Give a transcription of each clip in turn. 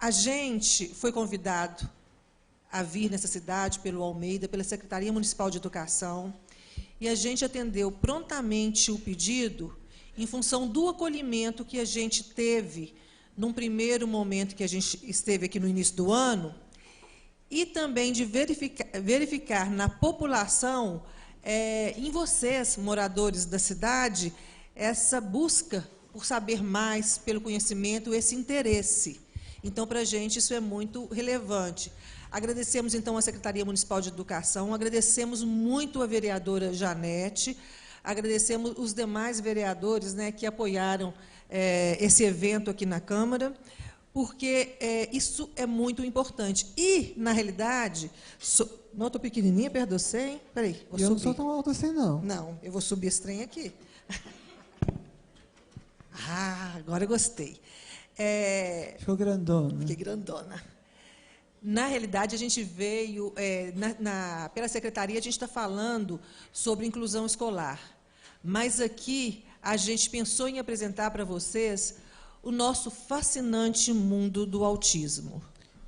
A gente foi convidado a vir nessa cidade pelo Almeida, pela Secretaria Municipal de Educação, e a gente atendeu prontamente o pedido em função do acolhimento que a gente teve num primeiro momento que a gente esteve aqui no início do ano, e também de verificar na população, em vocês, moradores da cidade, essa busca por saber mais, pelo conhecimento, esse interesse. Então, para a gente, isso é muito relevante. Agradecemos, então, à Secretaria Municipal de Educação, agradecemos muito a vereadora Janete, agradecemos os demais vereadores, né, que apoiaram esse evento aqui na Câmara, porque isso é muito importante. E, na realidade, não, estou pequenininha, perto de você, hein? Espera aí, vou subir. Eu não sou tão alta assim, não. Não, eu vou subir esse trem aqui. Ah, agora eu gostei. Ficou grandona. Fiquei grandona. Na realidade, a gente veio, pela secretaria, a gente está falando sobre inclusão escolar. Mas aqui, a gente pensou em apresentar para vocês o nosso fascinante mundo do autismo.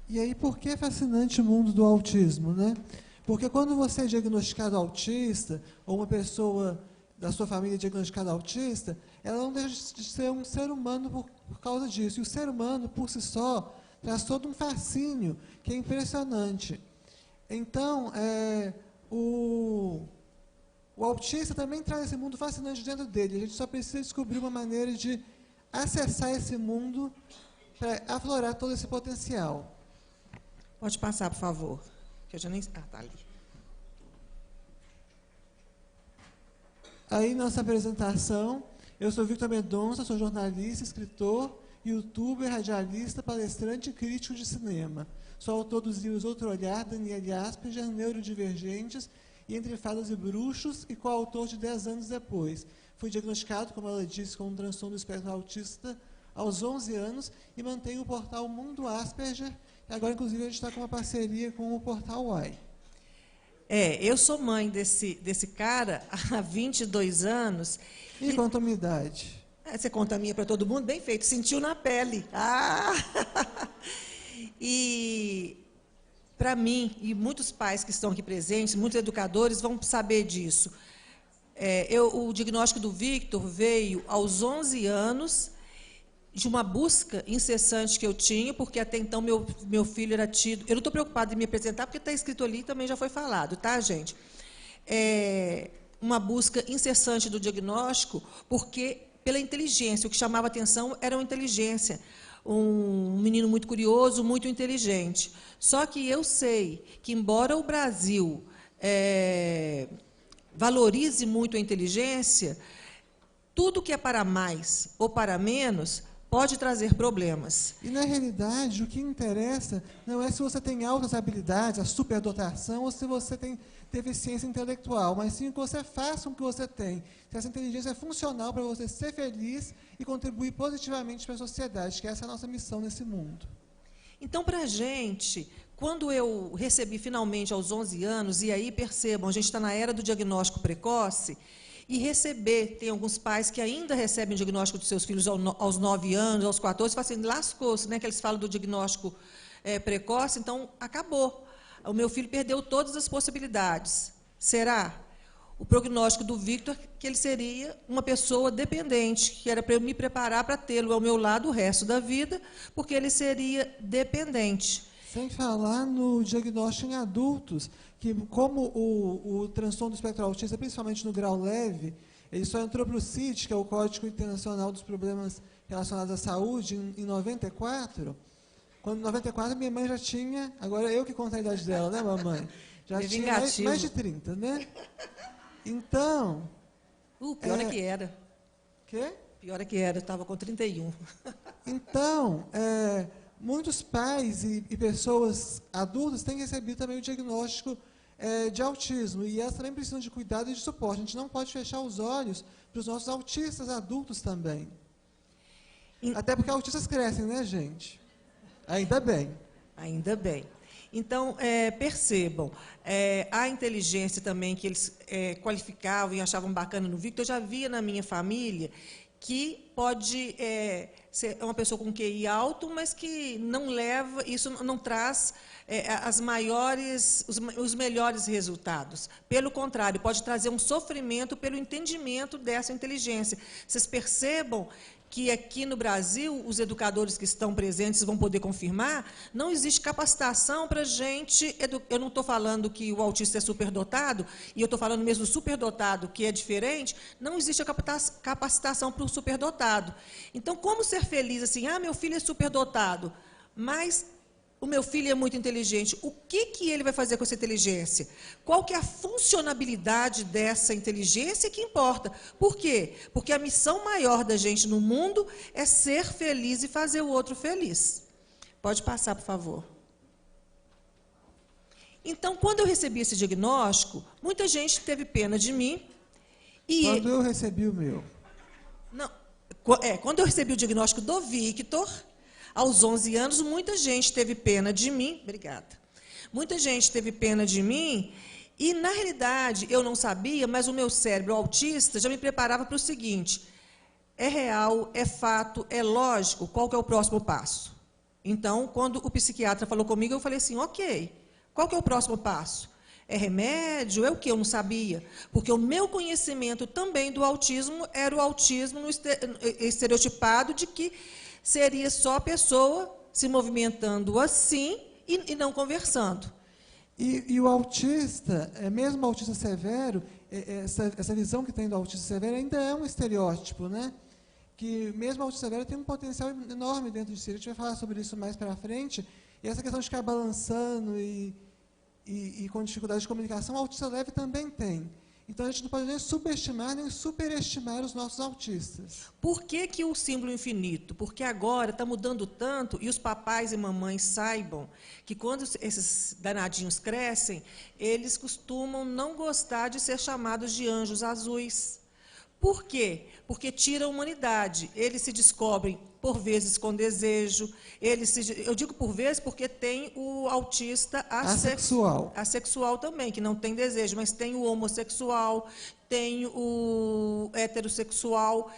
E aí, por que fascinante o mundo do autismo, né? Porque quando você é diagnosticado autista, ou uma pessoa da sua família é diagnosticada autista, ela não deixa de ser um ser humano por causa disso. E o ser humano, por si só, traz todo um fascínio que é impressionante. Então, o autista também traz esse mundo fascinante dentro dele. A gente só precisa descobrir uma maneira de acessar esse mundo para aflorar todo esse potencial. Pode passar, por favor. Que eu já nem... Ah, está ali. Aí, nossa apresentação, eu sou Victor Mendonça, sou jornalista, escritor, youtuber, radialista, palestrante e crítico de cinema. Sou autor dos livros Outro Olhar, Daniele Asperger, Neurodivergentes e Entre Fadas e Bruxos, e coautor de 10 anos depois. Fui diagnosticado, como ela disse, com um transtorno do espectro autista aos 11 anos e mantenho o portal Mundo Asperger, e agora, inclusive, a gente está com uma parceria com o Portal Y. Eu sou mãe desse cara há 22 anos. E quanto à minha idade? Você conta a minha para todo mundo? Bem feito, sentiu na pele. Ah! E, para mim, e muitos pais que estão aqui presentes, muitos educadores vão saber disso. O diagnóstico do Victor veio aos 11 anos, de uma busca incessante que eu tinha, porque até então meu filho era tido... Eu não estou preocupada em me apresentar, porque está escrito ali e também já foi falado, tá, gente? Uma busca incessante do diagnóstico, porque, pela inteligência, o que chamava atenção era a inteligência. Um menino muito curioso, muito inteligente. Só que eu sei que, embora o Brasil valorize muito a inteligência, tudo que é para mais ou para menos pode trazer problemas. E, na realidade, o que interessa não é se você tem altas habilidades, a superdotação, ou se você tem deficiência intelectual, mas sim o que você faz com o que você tem. Se essa inteligência é funcional para você ser feliz e contribuir positivamente para a sociedade, que essa é a nossa missão nesse mundo. Então, para a gente, quando eu recebi finalmente aos 11 anos, e aí percebam, a gente está na era do diagnóstico precoce, e receber, tem alguns pais que ainda recebem o diagnóstico dos seus filhos aos 9 anos, aos 14, falam assim, lascou-se, né, que eles falam do diagnóstico precoce, então acabou. O meu filho perdeu todas as possibilidades. Será? O prognóstico do Victor, que ele seria uma pessoa dependente, que era para eu me preparar para tê-lo ao meu lado o resto da vida, porque ele seria dependente. Sem falar no diagnóstico em adultos, que como o transtorno do espectro autista, principalmente no grau leve, ele só entrou para o CID, que é o Código Internacional dos Problemas Relacionados à Saúde, em 94. Quando em 94 minha mãe já tinha, agora eu que conto a idade dela, né, mamãe? Já tinha mais de 30, né? Então... pior é que era. Quê? Pior é que era, eu estava com 31. Então, muitos pais e pessoas adultas têm recebido também o diagnóstico de autismo, e elas também precisam de cuidado e de suporte. A gente não pode fechar os olhos para os nossos autistas adultos também. Até porque autistas crescem, né, gente? Ainda bem. Ainda bem. Então, percebam, a inteligência também que eles qualificavam e achavam bacana no Victor, eu já via na minha família que pode ser uma pessoa com QI alto, mas que não leva, isso não traz os melhores resultados. Pelo contrário, pode trazer um sofrimento pelo entendimento dessa inteligência. Vocês percebam que aqui no Brasil, os educadores que estão presentes vão poder confirmar, não existe capacitação para a gente... Eu não estou falando que o autista é superdotado, e eu estou falando mesmo do superdotado, que é diferente, não existe a capacitação para o superdotado. Então, como ser feliz assim? Ah, meu filho é superdotado, mas o meu filho é muito inteligente. O que ele vai fazer com essa inteligência? Qual que é a funcionalidade dessa inteligência que importa? Por quê? Porque a missão maior da gente no mundo é ser feliz e fazer o outro feliz. Pode passar, por favor. Então, quando eu recebi esse diagnóstico, muita gente teve pena de mim. Quando eu recebi o meu? Não, quando eu recebi o diagnóstico do Victor... Aos 11 anos, muita gente teve pena de mim. Obrigada. Muita gente teve pena de mim e, na realidade, eu não sabia, mas o meu cérebro autista já me preparava para o seguinte: é real, é fato, é lógico, qual que é o próximo passo? Então, quando o psiquiatra falou comigo, eu falei assim, ok, qual que é o próximo passo? É remédio? É o que? Eu não sabia. Porque o meu conhecimento também do autismo era o autismo estereotipado de que seria só a pessoa se movimentando assim e não conversando. E o autista, mesmo o autista severo, essa visão que tem do autista severo ainda é um estereótipo, né? Que mesmo o autista severo tem um potencial enorme dentro de si. A gente vai falar sobre isso mais para frente. E essa questão de ficar balançando e com dificuldade de comunicação, o autista leve também tem. Então, a gente não pode nem subestimar, nem superestimar os nossos autistas. Por que o símbolo infinito? Porque agora está mudando tanto, e os papais e mamães saibam que, quando esses danadinhos crescem, eles costumam não gostar de ser chamados de anjos azuis. Por quê? Porque tira a humanidade. Eles se descobrem, por vezes, com desejo. Eu digo por vezes porque tem o autista assexual também, que não tem desejo, mas tem o homossexual, tem o heterossexual.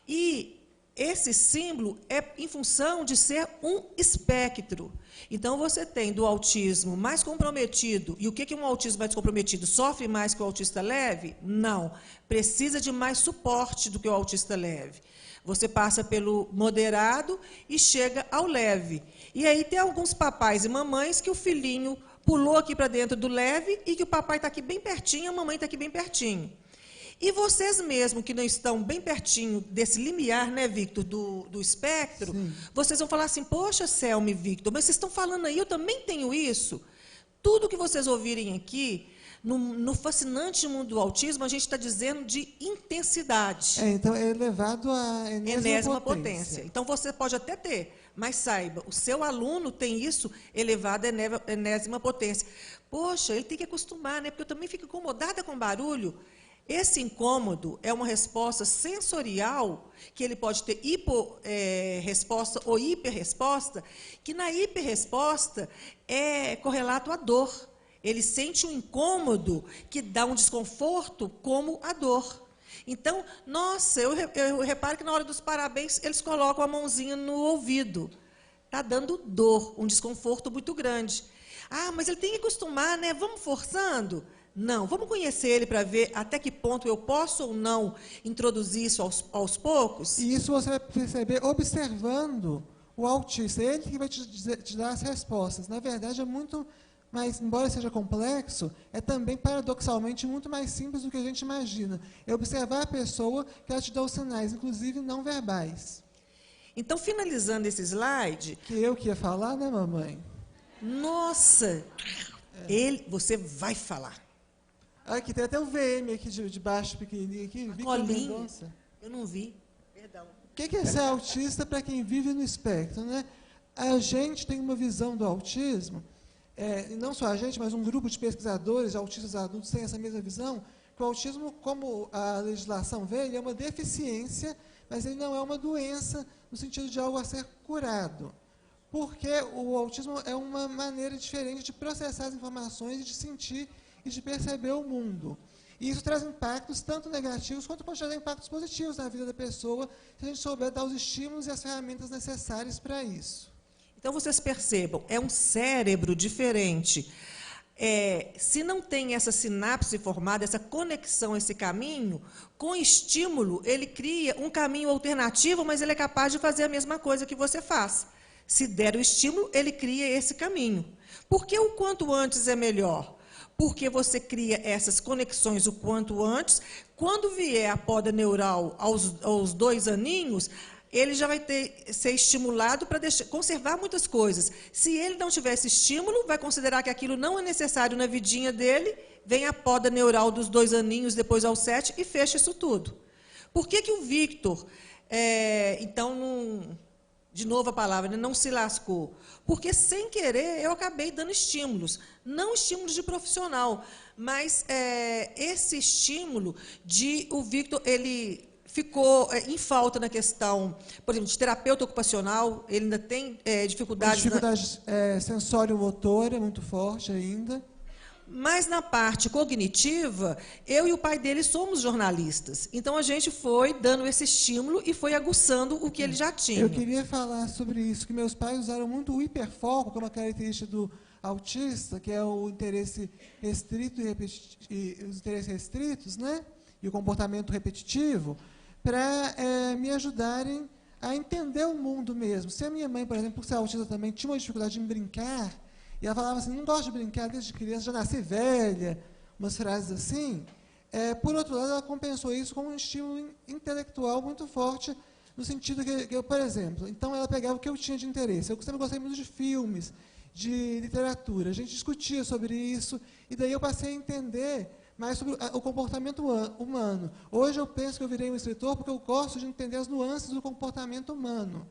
E esse símbolo é em função de ser um espectro. Então, você tem do autismo mais comprometido. E o que um autismo mais comprometido? Sofre mais que o autista leve? Não. Precisa de mais suporte do que o autista leve. Você passa pelo moderado e chega ao leve. E aí tem alguns papais e mamães que o filhinho pulou aqui para dentro do leve e que o papai está aqui bem pertinho, a mamãe está aqui bem pertinho. E vocês mesmo, que não estão bem pertinho desse limiar, né, Victor, do espectro, sim, vocês vão falar assim, poxa, Selma e Victor, mas vocês estão falando aí, eu também tenho isso. Tudo que vocês ouvirem aqui, no fascinante mundo do autismo, a gente está dizendo de intensidade. Então, é elevado a enésima potência. Então, você pode até ter, mas saiba, o seu aluno tem isso elevado a enésima potência. Poxa, ele tem que acostumar, né? Porque eu também fico incomodada com barulho. Esse incômodo é uma resposta sensorial, que ele pode ter hiporresposta ou hiperresposta, que na hiperresposta é correlato à dor. Ele sente um incômodo que dá um desconforto como a dor. Então, nossa, eu reparo que na hora dos parabéns, eles colocam a mãozinha no ouvido. Está dando dor, um desconforto muito grande. Ah, mas ele tem que acostumar, né? Vamos forçando? Não, vamos conhecer ele para ver até que ponto eu posso ou não introduzir isso aos poucos? E isso você vai perceber observando o autista. Ele que vai te dar as respostas. Na verdade, é muito mais, embora seja complexo, é também, paradoxalmente, muito mais simples do que a gente imagina. É observar a pessoa que ela te dá os sinais, inclusive não verbais. Então, finalizando esse slide... Que eu que ia falar, né, mamãe? Nossa! Você vai falar. Aqui tem até um VM aqui de baixo, pequenininho. Aqui, colinha. Eu não vi. Perdão. O que é ser autista para quem vive no espectro, né? A gente tem uma visão do autismo, e não só a gente, mas um grupo de pesquisadores, de autistas adultos, tem essa mesma visão, que o autismo, como a legislação vê, ele é uma deficiência, mas ele não é uma doença no sentido de algo a ser curado. Porque o autismo é uma maneira diferente de processar as informações e de sentir e de perceber o mundo. E isso traz impactos tanto negativos quanto pode trazer impactos positivos na vida da pessoa, se a gente souber dar os estímulos e as ferramentas necessárias para isso. Então, vocês percebam, é um cérebro diferente. Se não tem essa sinapse formada, essa conexão, esse caminho, com estímulo, ele cria um caminho alternativo, mas ele é capaz de fazer a mesma coisa que você faz. Se der o estímulo, ele cria esse caminho. Por que o quanto antes é melhor? Porque você cria essas conexões o quanto antes. Quando vier a poda neural aos 2 aninhos, ele já vai ser estimulado para conservar muitas coisas. Se ele não tiver esse estímulo, vai considerar que aquilo não é necessário na vidinha dele, vem a poda neural dos 2 aninhos, depois aos 7, e fecha isso tudo. Por que o Victor, então, de novo a palavra, né, não se lascou? Porque, sem querer, eu acabei dando estímulos. Não estímulos de profissional, mas esse estímulo de o Victor, ele ficou em falta na questão, por exemplo, de terapeuta ocupacional, ele ainda tem dificuldades... Dificuldade sensório-motora, muito forte ainda. Mas, na parte cognitiva, eu e o pai dele somos jornalistas. Então, a gente foi dando esse estímulo e foi aguçando o que ele já tinha. Eu queria falar sobre isso, que meus pais usaram muito o hiperfoco, como uma característica do autista, que é o interesse restrito e os interesses restritos, né? E o comportamento repetitivo, para me ajudarem a entender o mundo mesmo. Se a minha mãe, por exemplo, por ser autista também, tinha uma dificuldade em brincar, e ela falava assim, não gosto de brincar desde criança, já nasci velha, umas frases assim. Por outro lado, ela compensou isso com um estímulo intelectual muito forte, no sentido que eu, por exemplo, então ela pegava o que eu tinha de interesse. Eu sempre gostei muito de filmes, de literatura. A gente discutia sobre isso, e daí eu passei a entender mais sobre o comportamento humano. Hoje eu penso que eu virei um escritor porque eu gosto de entender as nuances do comportamento humano,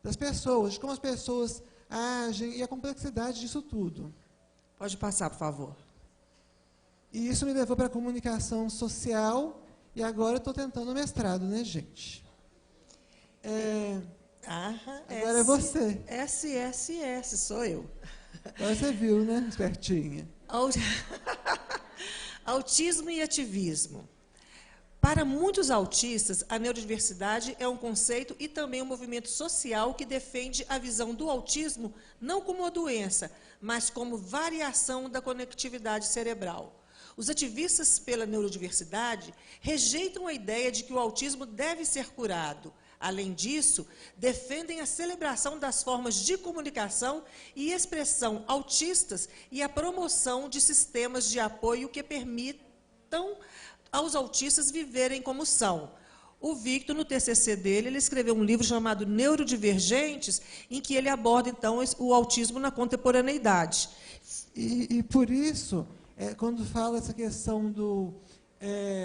das pessoas, de como as pessoas agem e a complexidade disso tudo. Pode passar, por favor. E isso me levou para a comunicação social, e agora eu estou tentando o mestrado, né, gente? Agora é você. SSS, sou eu. Agora você viu, né, espertinha. Autismo e ativismo. Para muitos autistas, a neurodiversidade é um conceito e também um movimento social que defende a visão do autismo não como uma doença, mas como variação da conectividade cerebral. Os ativistas pela neurodiversidade rejeitam a ideia de que o autismo deve ser curado. Além disso, defendem a celebração das formas de comunicação e expressão autistas e a promoção de sistemas de apoio que permitam aos autistas viverem como são. O Victor, no TCC dele, ele escreveu um livro chamado Neurodivergentes, em que ele aborda, então, o autismo na contemporaneidade. E por isso, quando fala essa questão do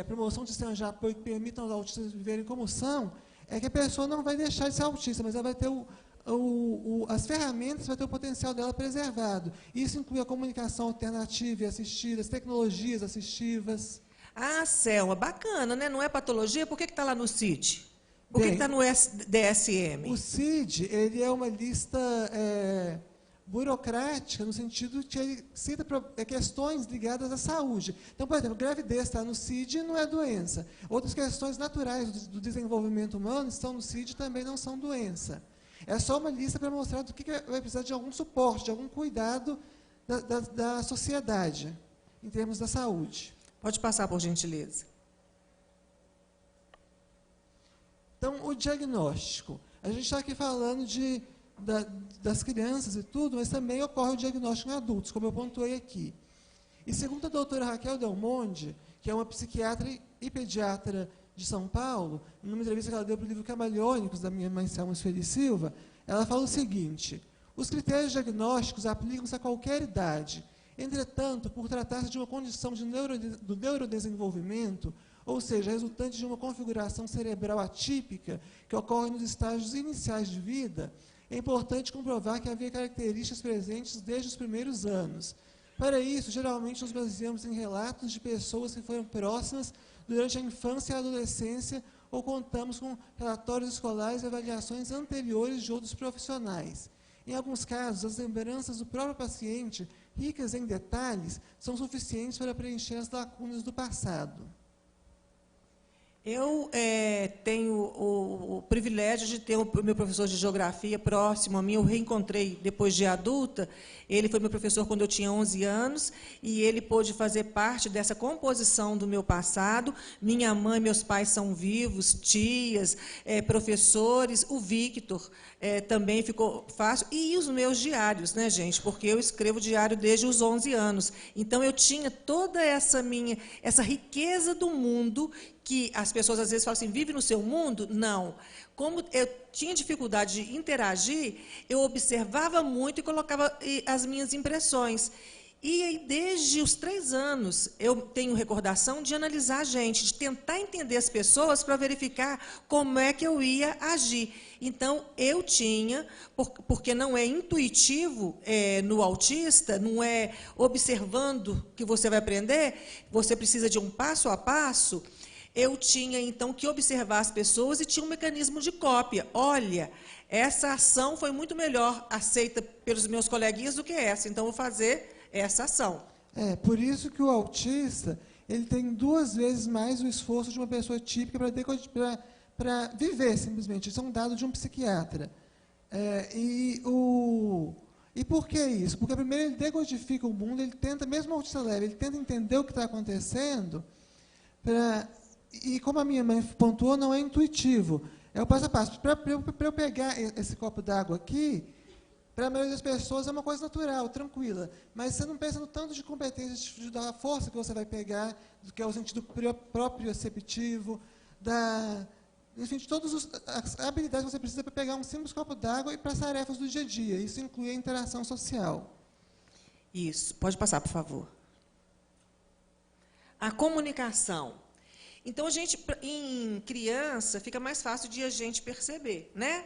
promoção de sistemas de apoio que permitam aos autistas viverem como são, é que a pessoa não vai deixar de ser autista, mas ela vai ter as ferramentas, vai ter o potencial dela preservado. Isso inclui a comunicação alternativa e assistida, as tecnologias assistivas. Ah, Selma, bacana, né? Não é patologia? Por que está lá no CID? Por que está no DSM? O CID, ele é uma lista burocrática, no sentido que ele cita questões ligadas à saúde. Então, por exemplo, gravidez está no CID e não é doença. Outras questões naturais do desenvolvimento humano estão no CID e também não são doença. É só uma lista para mostrar do que vai precisar de algum suporte, de algum cuidado da sociedade, em termos da saúde. Pode passar, por gentileza. Então, o diagnóstico. A gente está aqui falando das crianças e tudo, mas também ocorre o diagnóstico em adultos, como eu pontuei aqui. E segundo a doutora Raquel Del Monde, que é uma psiquiatra e pediatra de São Paulo, numa entrevista que ela deu para o livro Camaleônicos, da minha mãe Selma Feliz Silva, ela fala o seguinte: os critérios diagnósticos aplicam-se a qualquer idade. Entretanto, por tratar-se de uma condição do neurodesenvolvimento, ou seja, resultante de uma configuração cerebral atípica que ocorre nos estágios iniciais de vida, é importante comprovar que havia características presentes desde os primeiros anos. Para isso, geralmente nos baseamos em relatos de pessoas que foram próximas durante a infância e a adolescência ou contamos com relatórios escolares e avaliações anteriores de outros profissionais. Em alguns casos, as lembranças do próprio paciente ricas em detalhes, são suficientes para preencher as lacunas do passado. Eu tenho o privilégio de ter o meu professor de geografia próximo a mim. Eu reencontrei depois de adulta. Ele foi meu professor quando eu tinha 11 anos e ele pôde fazer parte dessa composição do meu passado. Minha mãe e meus pais são vivos, tias, professores. O Victor também ficou fácil. E os meus diários, né, gente? Porque eu escrevo diário desde os 11 anos. Então, eu tinha toda essa riqueza do mundo, que as pessoas às vezes falam assim, vive no seu mundo? Não. Como eu tinha dificuldade de interagir, eu observava muito e colocava as minhas impressões. E aí, desde os 3 anos, eu tenho recordação de analisar a gente, de tentar entender as pessoas para verificar como é que eu ia agir. Então, eu tinha, porque não é intuitivo no autista, não é observando que você vai aprender, você precisa de um passo a passo. Eu tinha, então, que observar as pessoas e tinha um mecanismo de cópia. Olha, essa ação foi muito melhor aceita pelos meus coleguinhas do que essa, então vou fazer essa ação. Por isso que o autista ele tem 2 vezes mais o esforço de uma pessoa típica para viver, simplesmente. Isso é um dado de um psiquiatra. E por que isso? Porque, primeiro, ele decodifica o mundo, ele tenta, mesmo o autista leve, ele tenta entender o que está acontecendo, e como a minha mãe pontuou, não é intuitivo. É o passo a passo. Para eu pegar esse copo d'água aqui, para a maioria das pessoas é uma coisa natural, tranquila. Mas você não pensa no tanto de competência, da força que você vai pegar, do que é o sentido proprioceptivo, enfim, de todas as habilidades que você precisa para pegar um simples copo d'água e para as tarefas do dia a dia. Isso inclui a interação social. Isso. Pode passar, por favor. A comunicação. Então, em criança, fica mais fácil de a gente perceber, né?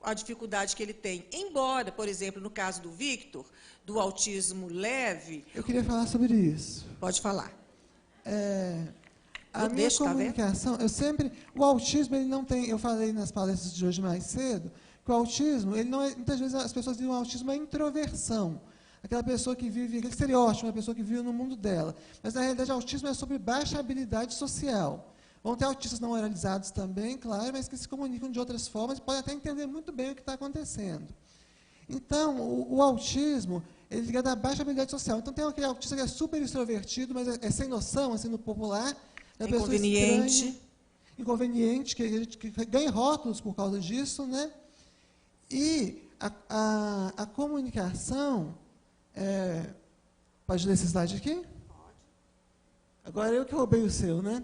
A dificuldade que ele tem. Embora, por exemplo, no caso do Victor, do autismo leve... Eu queria falar sobre isso. Pode falar. A minha comunicação, o autismo, ele não tem, eu falei nas palestras de hoje mais cedo, que o autismo, ele não é, muitas vezes as pessoas dizem que o autismo é introversão. Aquela pessoa que vive, aquele estereótipo, uma pessoa que vive no mundo dela. Mas, na realidade, o autismo é sobre baixa habilidade social. Vão ter autistas não oralizados também, claro, mas que se comunicam de outras formas e podem até entender muito bem o que está acontecendo. Então, o autismo, ele é ligado à baixa habilidade social. Então, tem aquele autista que é super extrovertido, mas é sem noção, assim, no popular. É inconveniente. Inconveniente, que ganha rótulos por causa disso, né? E a comunicação... pode ler esse slide aqui? Pode. Agora eu que roubei o seu, né?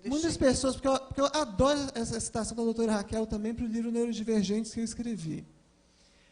Muitas pessoas, porque eu adoro essa citação da doutora Raquel também para o livro Neurodivergentes que eu escrevi.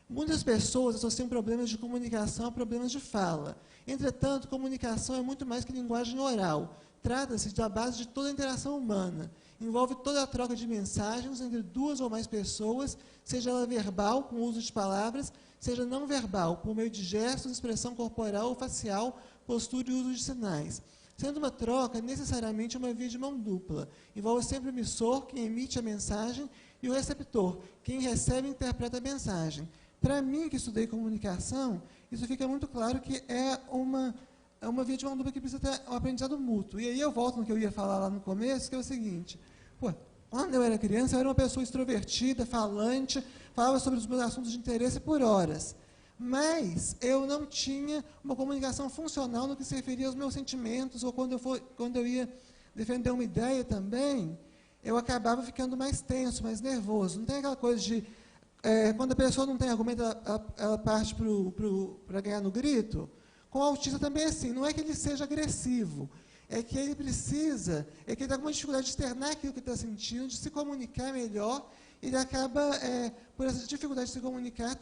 Muitas pessoas associam problemas de comunicação a problemas de fala. Entretanto, comunicação é muito mais que linguagem oral. Trata-se da base de toda a interação humana. Envolve toda a troca de mensagens entre 2 ou mais pessoas, seja ela verbal, com o uso de palavras, seja não verbal, por meio de gestos, expressão corporal ou facial, postura e uso de sinais. Sendo uma troca, necessariamente uma via de mão dupla. Envolve sempre o emissor, quem emite a mensagem, e o receptor, quem recebe e interpreta a mensagem. Para mim, que estudei comunicação, isso fica muito claro que é uma via de mão dupla que precisa ter um aprendizado mútuo. E aí eu volto no que eu ia falar lá no começo, que é o seguinte. Quando eu era criança, eu era uma pessoa extrovertida, falante, falava sobre os meus assuntos de interesse por horas. Mas eu não tinha uma comunicação funcional no que se referia aos meus sentimentos, ou quando eu ia defender uma ideia também, eu acabava ficando mais tenso, mais nervoso. Não tem aquela coisa de... quando a pessoa não tem argumento, ela parte para ganhar no grito. Com o autista também é assim, não é que ele seja agressivo, é que ele está com uma dificuldade de externar aquilo que está sentindo, de se comunicar melhor, e ele acaba, por essa dificuldade de se comunicar,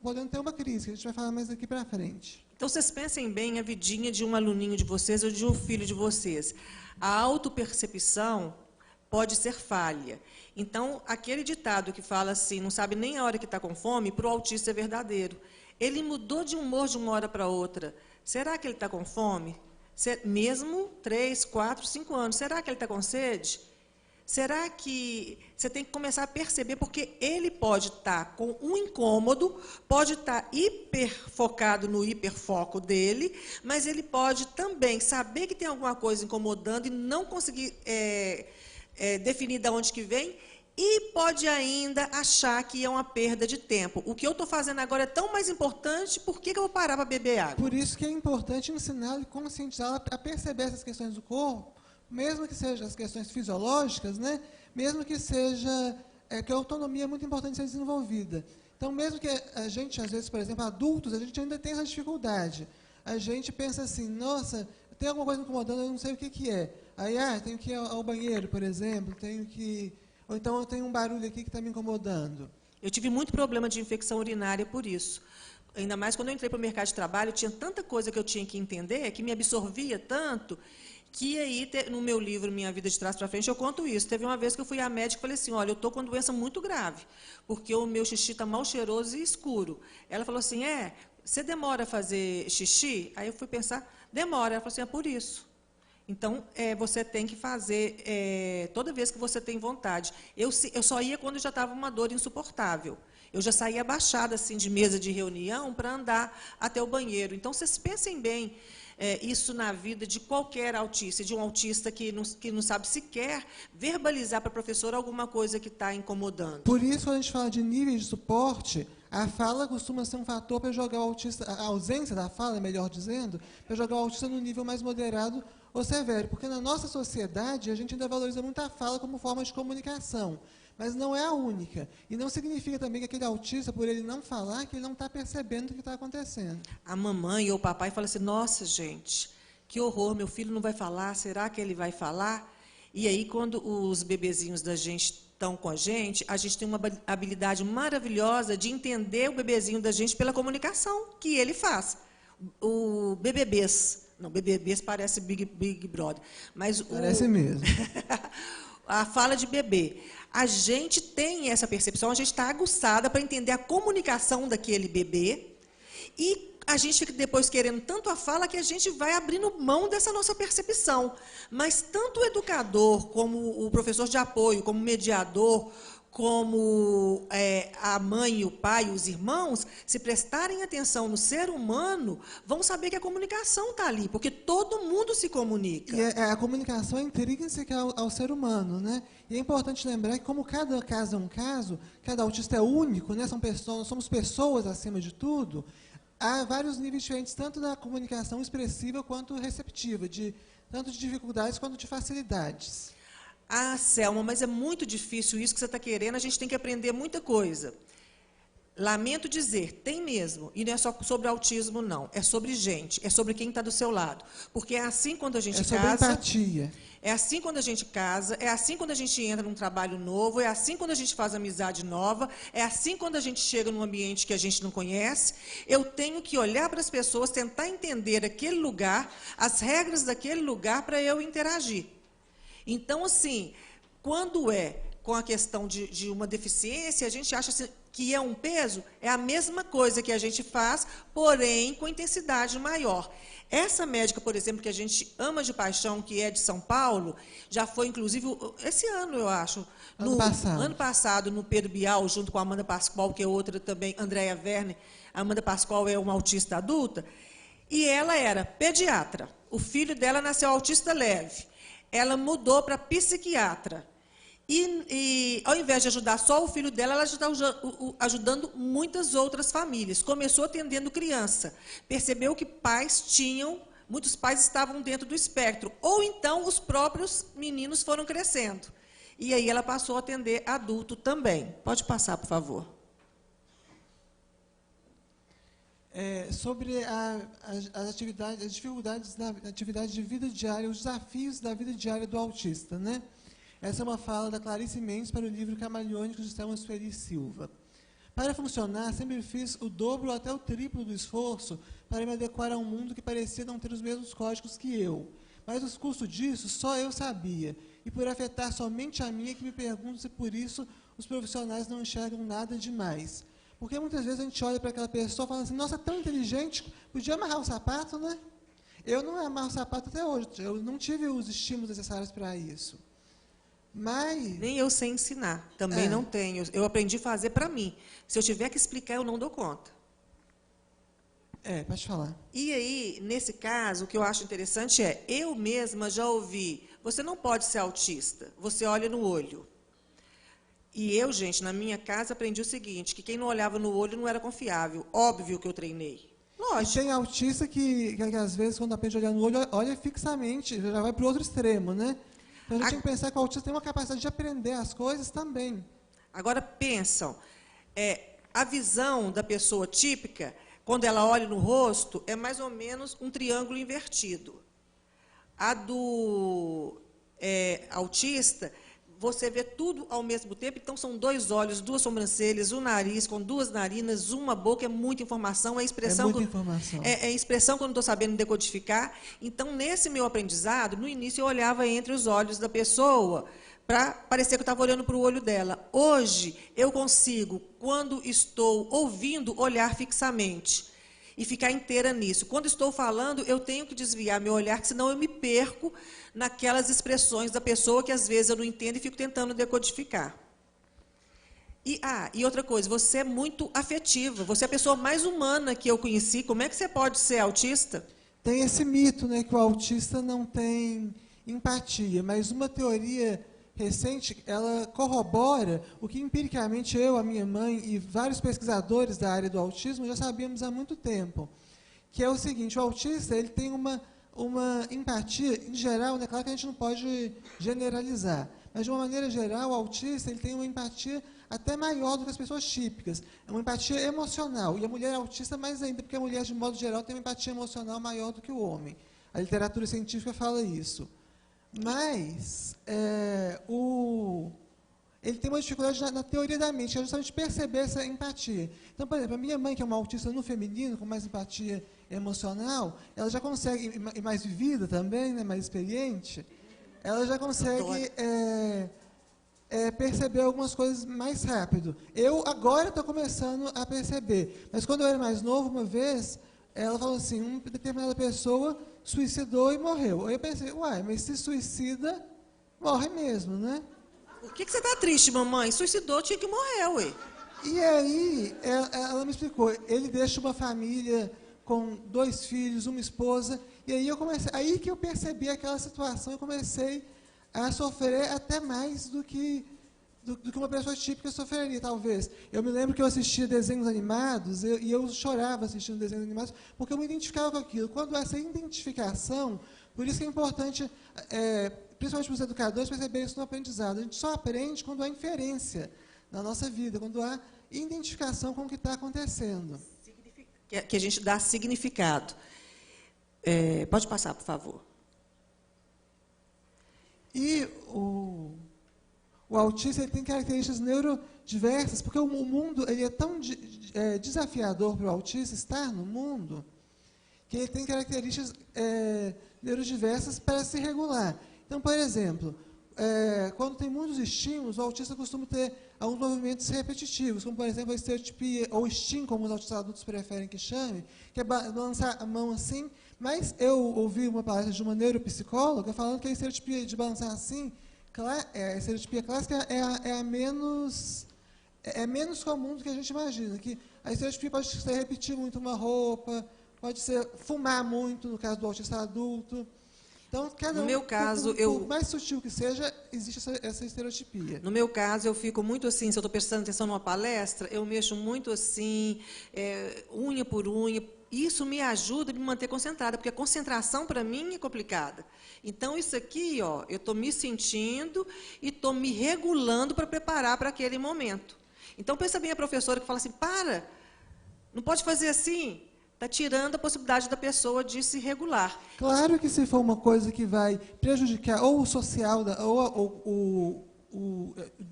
podendo ter uma crise, que a gente vai falar mais daqui para frente. Então, vocês pensem bem a vidinha de um aluninho de vocês ou de um filho de vocês. A autopercepção pode ser falha. Então, aquele ditado que fala assim, não sabe nem a hora que está com fome, para o autista é verdadeiro. Ele mudou de humor de uma hora para outra. Será que ele está com fome? Mesmo 3, 4, 5 anos. Será que ele está com sede? Será que você tem que começar a perceber, porque ele pode estar com um incômodo, pode estar hiperfocado no hiperfoco dele, mas ele pode também saber que tem alguma coisa incomodando e não conseguir definir de onde que vem, e pode ainda achar que é uma perda de tempo. O que eu estou fazendo agora é tão mais importante, por que eu vou parar para beber água? Por isso que é importante ensiná-lo e conscientizá-lo a perceber essas questões do corpo, mesmo que sejam as questões fisiológicas, né? Mesmo que seja que a autonomia é muito importante ser desenvolvida. Então, mesmo que a gente, às vezes, por exemplo, adultos, a gente ainda tem essa dificuldade. A gente pensa assim, nossa, tem alguma coisa me incomodando, eu não sei o que, que é. Aí, tenho que ir ao banheiro, por exemplo, tenho que... Ou então eu tenho um barulho aqui que está me incomodando. Eu tive muito problema de infecção urinária por isso. Ainda mais quando eu entrei para o mercado de trabalho, tinha tanta coisa que eu tinha que entender, que me absorvia tanto, que aí, no meu livro, Minha Vida de Trás para Frente, eu conto isso. Teve uma vez que eu fui à médica e falei assim, olha, eu estou com uma doença muito grave, porque o meu xixi está mal cheiroso e escuro. Ela falou assim, você demora a fazer xixi? Aí eu fui pensar, demora. Ela falou assim, é por isso. Então, você tem que fazer toda vez que você tem vontade. Eu só ia quando já estava uma dor insuportável. Eu já saía abaixada assim, de mesa de reunião para andar até o banheiro. Então, vocês pensem bem isso na vida de qualquer autista, de um autista que não sabe sequer verbalizar para a professora alguma coisa que está incomodando. Por isso, quando a gente fala de níveis de suporte, a fala costuma ser um fator para jogar o autista, a ausência da fala, melhor dizendo, para jogar o autista no nível mais moderado ou severo, porque na nossa sociedade a gente ainda valoriza muito a fala como forma de comunicação, mas não é a única. E não significa também que aquele autista, por ele não falar, que ele não está percebendo o que está acontecendo. A mamãe ou o papai falam assim, nossa, gente, que horror, meu filho não vai falar, será que ele vai falar? E aí, quando os bebezinhos da gente estão com a gente tem uma habilidade maravilhosa de entender o bebezinho da gente pela comunicação que ele faz. O BBBs, não, BBBs parece Big Brother, mas parece mesmo. A fala de bebê. A gente tem essa percepção, a gente está aguçada para entender a comunicação daquele bebê, e a gente fica depois querendo tanto a fala que a gente vai abrindo mão dessa nossa percepção. Mas tanto o educador, como o professor de apoio, como o mediador, como a mãe, o pai, os irmãos, se prestarem atenção no ser humano, vão saber que a comunicação está ali, porque todo mundo se comunica. E a comunicação é intrínseca ao ser humano, né? E é importante lembrar que, como cada caso é um caso, cada autista é único, né? Somos pessoas acima de tudo, há vários níveis diferentes, tanto da comunicação expressiva quanto receptiva, tanto de dificuldades quanto de facilidades. Selma, mas é muito difícil isso que você está querendo, a gente tem que aprender muita coisa. Lamento dizer, tem mesmo, e não é só sobre autismo, não, é sobre gente, é sobre quem está do seu lado. Porque é assim quando a gente casa... É sobre empatia. É assim quando a gente casa, é assim quando a gente entra num trabalho novo, é assim quando a gente faz amizade nova, é assim quando a gente chega num ambiente que a gente não conhece. Eu tenho que olhar para as pessoas, tentar entender aquele lugar, as regras daquele lugar para eu interagir. Então, assim, quando é com a questão de uma deficiência, a gente acha assim, que é um peso, é a mesma coisa que a gente faz, porém com intensidade maior. Essa médica, por exemplo, que a gente ama de paixão, que é de São Paulo, já foi, inclusive, esse ano, eu acho, ano passado, no Pedro Bial, junto com a Amanda Pascoal, que é outra também, Andréia Werner. A Amanda Pascoal é uma autista adulta, e ela era pediatra. O filho dela nasceu autista leve. Ela mudou para psiquiatra. E, ao invés de ajudar só o filho dela, ela está ajudando muitas outras famílias. Começou atendendo criança. Percebeu que muitos pais estavam dentro do espectro. Ou então, os próprios meninos foram crescendo. E aí ela passou a atender adulto também. Pode passar, por favor. Sobre as dificuldades da atividade de vida diária, os desafios da vida diária do autista, né? Essa é uma fala da Clarice Mendes para o livro Camaleônicos de Selma Sueli Silva. Para funcionar, sempre fiz o dobro ou até o triplo do esforço para me adequar a um mundo que parecia não ter os mesmos códigos que eu. Mas os custos disso só eu sabia. E por afetar somente a mim é que me pergunto se por isso os profissionais não enxergam nada demais. Porque muitas vezes a gente olha para aquela pessoa e fala assim, nossa, tão inteligente, podia amarrar o sapato, né? Eu não amarro o sapato até hoje, eu não tive os estímulos necessários para isso. Mas, Nem eu sei ensinar, também não tenho. Eu aprendi a fazer para mim. Se eu tiver que explicar, eu não dou conta. pode falar. E aí, nesse caso, o que eu acho interessante é, eu mesma já ouvi, você não pode ser autista, você olha no olho. E eu, gente, na minha casa aprendi o seguinte, que quem não olhava no olho não era confiável. Óbvio que eu treinei. E Lógico. tem autista que às vezes, quando aprende a olhar no olho, olha fixamente, já vai para o outro extremo, né? Então, a gente tem que pensar que o autista tem uma capacidade de aprender as coisas também. Agora, pensam, a visão da pessoa típica, quando ela olha no rosto, é mais ou menos um triângulo invertido. A do autista, você vê tudo ao mesmo tempo, então são 2 olhos, 2 sobrancelhas, um nariz com 2 narinas, uma boca, é muita informação, é expressão. É muita informação. É expressão que eu não estou sabendo decodificar. Então, nesse meu aprendizado, no início eu olhava entre os olhos da pessoa, para parecer que eu estava olhando para o olho dela. Hoje, eu consigo, quando estou ouvindo, olhar fixamente e ficar inteira nisso. Quando estou falando, eu tenho que desviar meu olhar, que senão eu me perco naquelas expressões da pessoa que às vezes eu não entendo e fico tentando decodificar. E outra coisa, você é muito afetiva, você é a pessoa mais humana que eu conheci. Como é que você pode ser autista? Tem esse mito, né, que o autista não tem empatia, mas uma teoria recente, ela corrobora o que empiricamente eu, a minha mãe e vários pesquisadores da área do autismo já sabíamos há muito tempo, que é o seguinte, o autista ele tem uma empatia, em geral, né, claro que a gente não pode generalizar, mas de uma maneira geral, o autista ele tem uma empatia até maior do que as pessoas típicas, é uma empatia emocional, e a mulher autista mais ainda, porque a mulher, de modo geral, tem uma empatia emocional maior do que o homem. A literatura científica fala isso. Mas ele tem uma dificuldade na teoria da mente, que é justamente perceber essa empatia. Então, por exemplo, a minha mãe, que é uma autista no feminino, com mais empatia emocional, ela já consegue, e mais vivida também, né, mais experiente, ela já consegue perceber algumas coisas mais rápido. Eu agora estou começando a perceber, mas quando eu era mais novo, uma vez, ela falou assim, uma determinada pessoa suicidou e morreu. Aí eu pensei, uai, mas se suicida, morre mesmo, né? Por que você está triste, mamãe? Suicidou, tinha que morrer, ué. E aí, ela me explicou, ele deixa uma família com 2 filhos, uma esposa, e aí que eu percebi aquela situação, eu comecei a sofrer até mais do que uma pessoa típica sofreria, talvez. Eu me lembro que eu assistia desenhos animados e eu chorava assistindo desenhos animados porque eu me identificava com aquilo. Quando há essa identificação, por isso que é importante, principalmente para os educadores, perceber isso no aprendizado. A gente só aprende quando há inferência na nossa vida, quando há identificação com o que está acontecendo. Que a gente dá significado. Pode passar, por favor. E o autista ele tem características neurodiversas, porque o mundo ele é tão desafiador para o autista estar no mundo, que ele tem características neurodiversas para se regular. Então, por exemplo, quando tem muitos estímulos, o autista costuma ter alguns movimentos repetitivos, como, por exemplo, a estereotipia, ou STEAM, como os autistas adultos preferem que chame, que é balançar a mão assim, mas eu ouvi uma palestra de uma neuropsicóloga falando que a estereotipia de balançar assim, a estereotipia clássica é menos comum do que a gente imagina, que a estereotipia pode ser repetir muito uma roupa, pode ser fumar muito, no caso do autista adulto. Então, no meu caso, por mais sutil que seja, existe essa estereotipia. No meu caso, eu fico muito assim, se eu estou prestando atenção numa palestra, eu mexo muito assim, unha por unha. Isso me ajuda a me manter concentrada, porque a concentração, para mim, é complicada. Então, isso aqui, ó, eu estou me sentindo e estou me regulando para preparar para aquele momento. Então, pensa bem a professora que fala assim, não pode fazer assim. Está tirando a possibilidade da pessoa de se regular. Claro que se for uma coisa que vai prejudicar ou o social, ou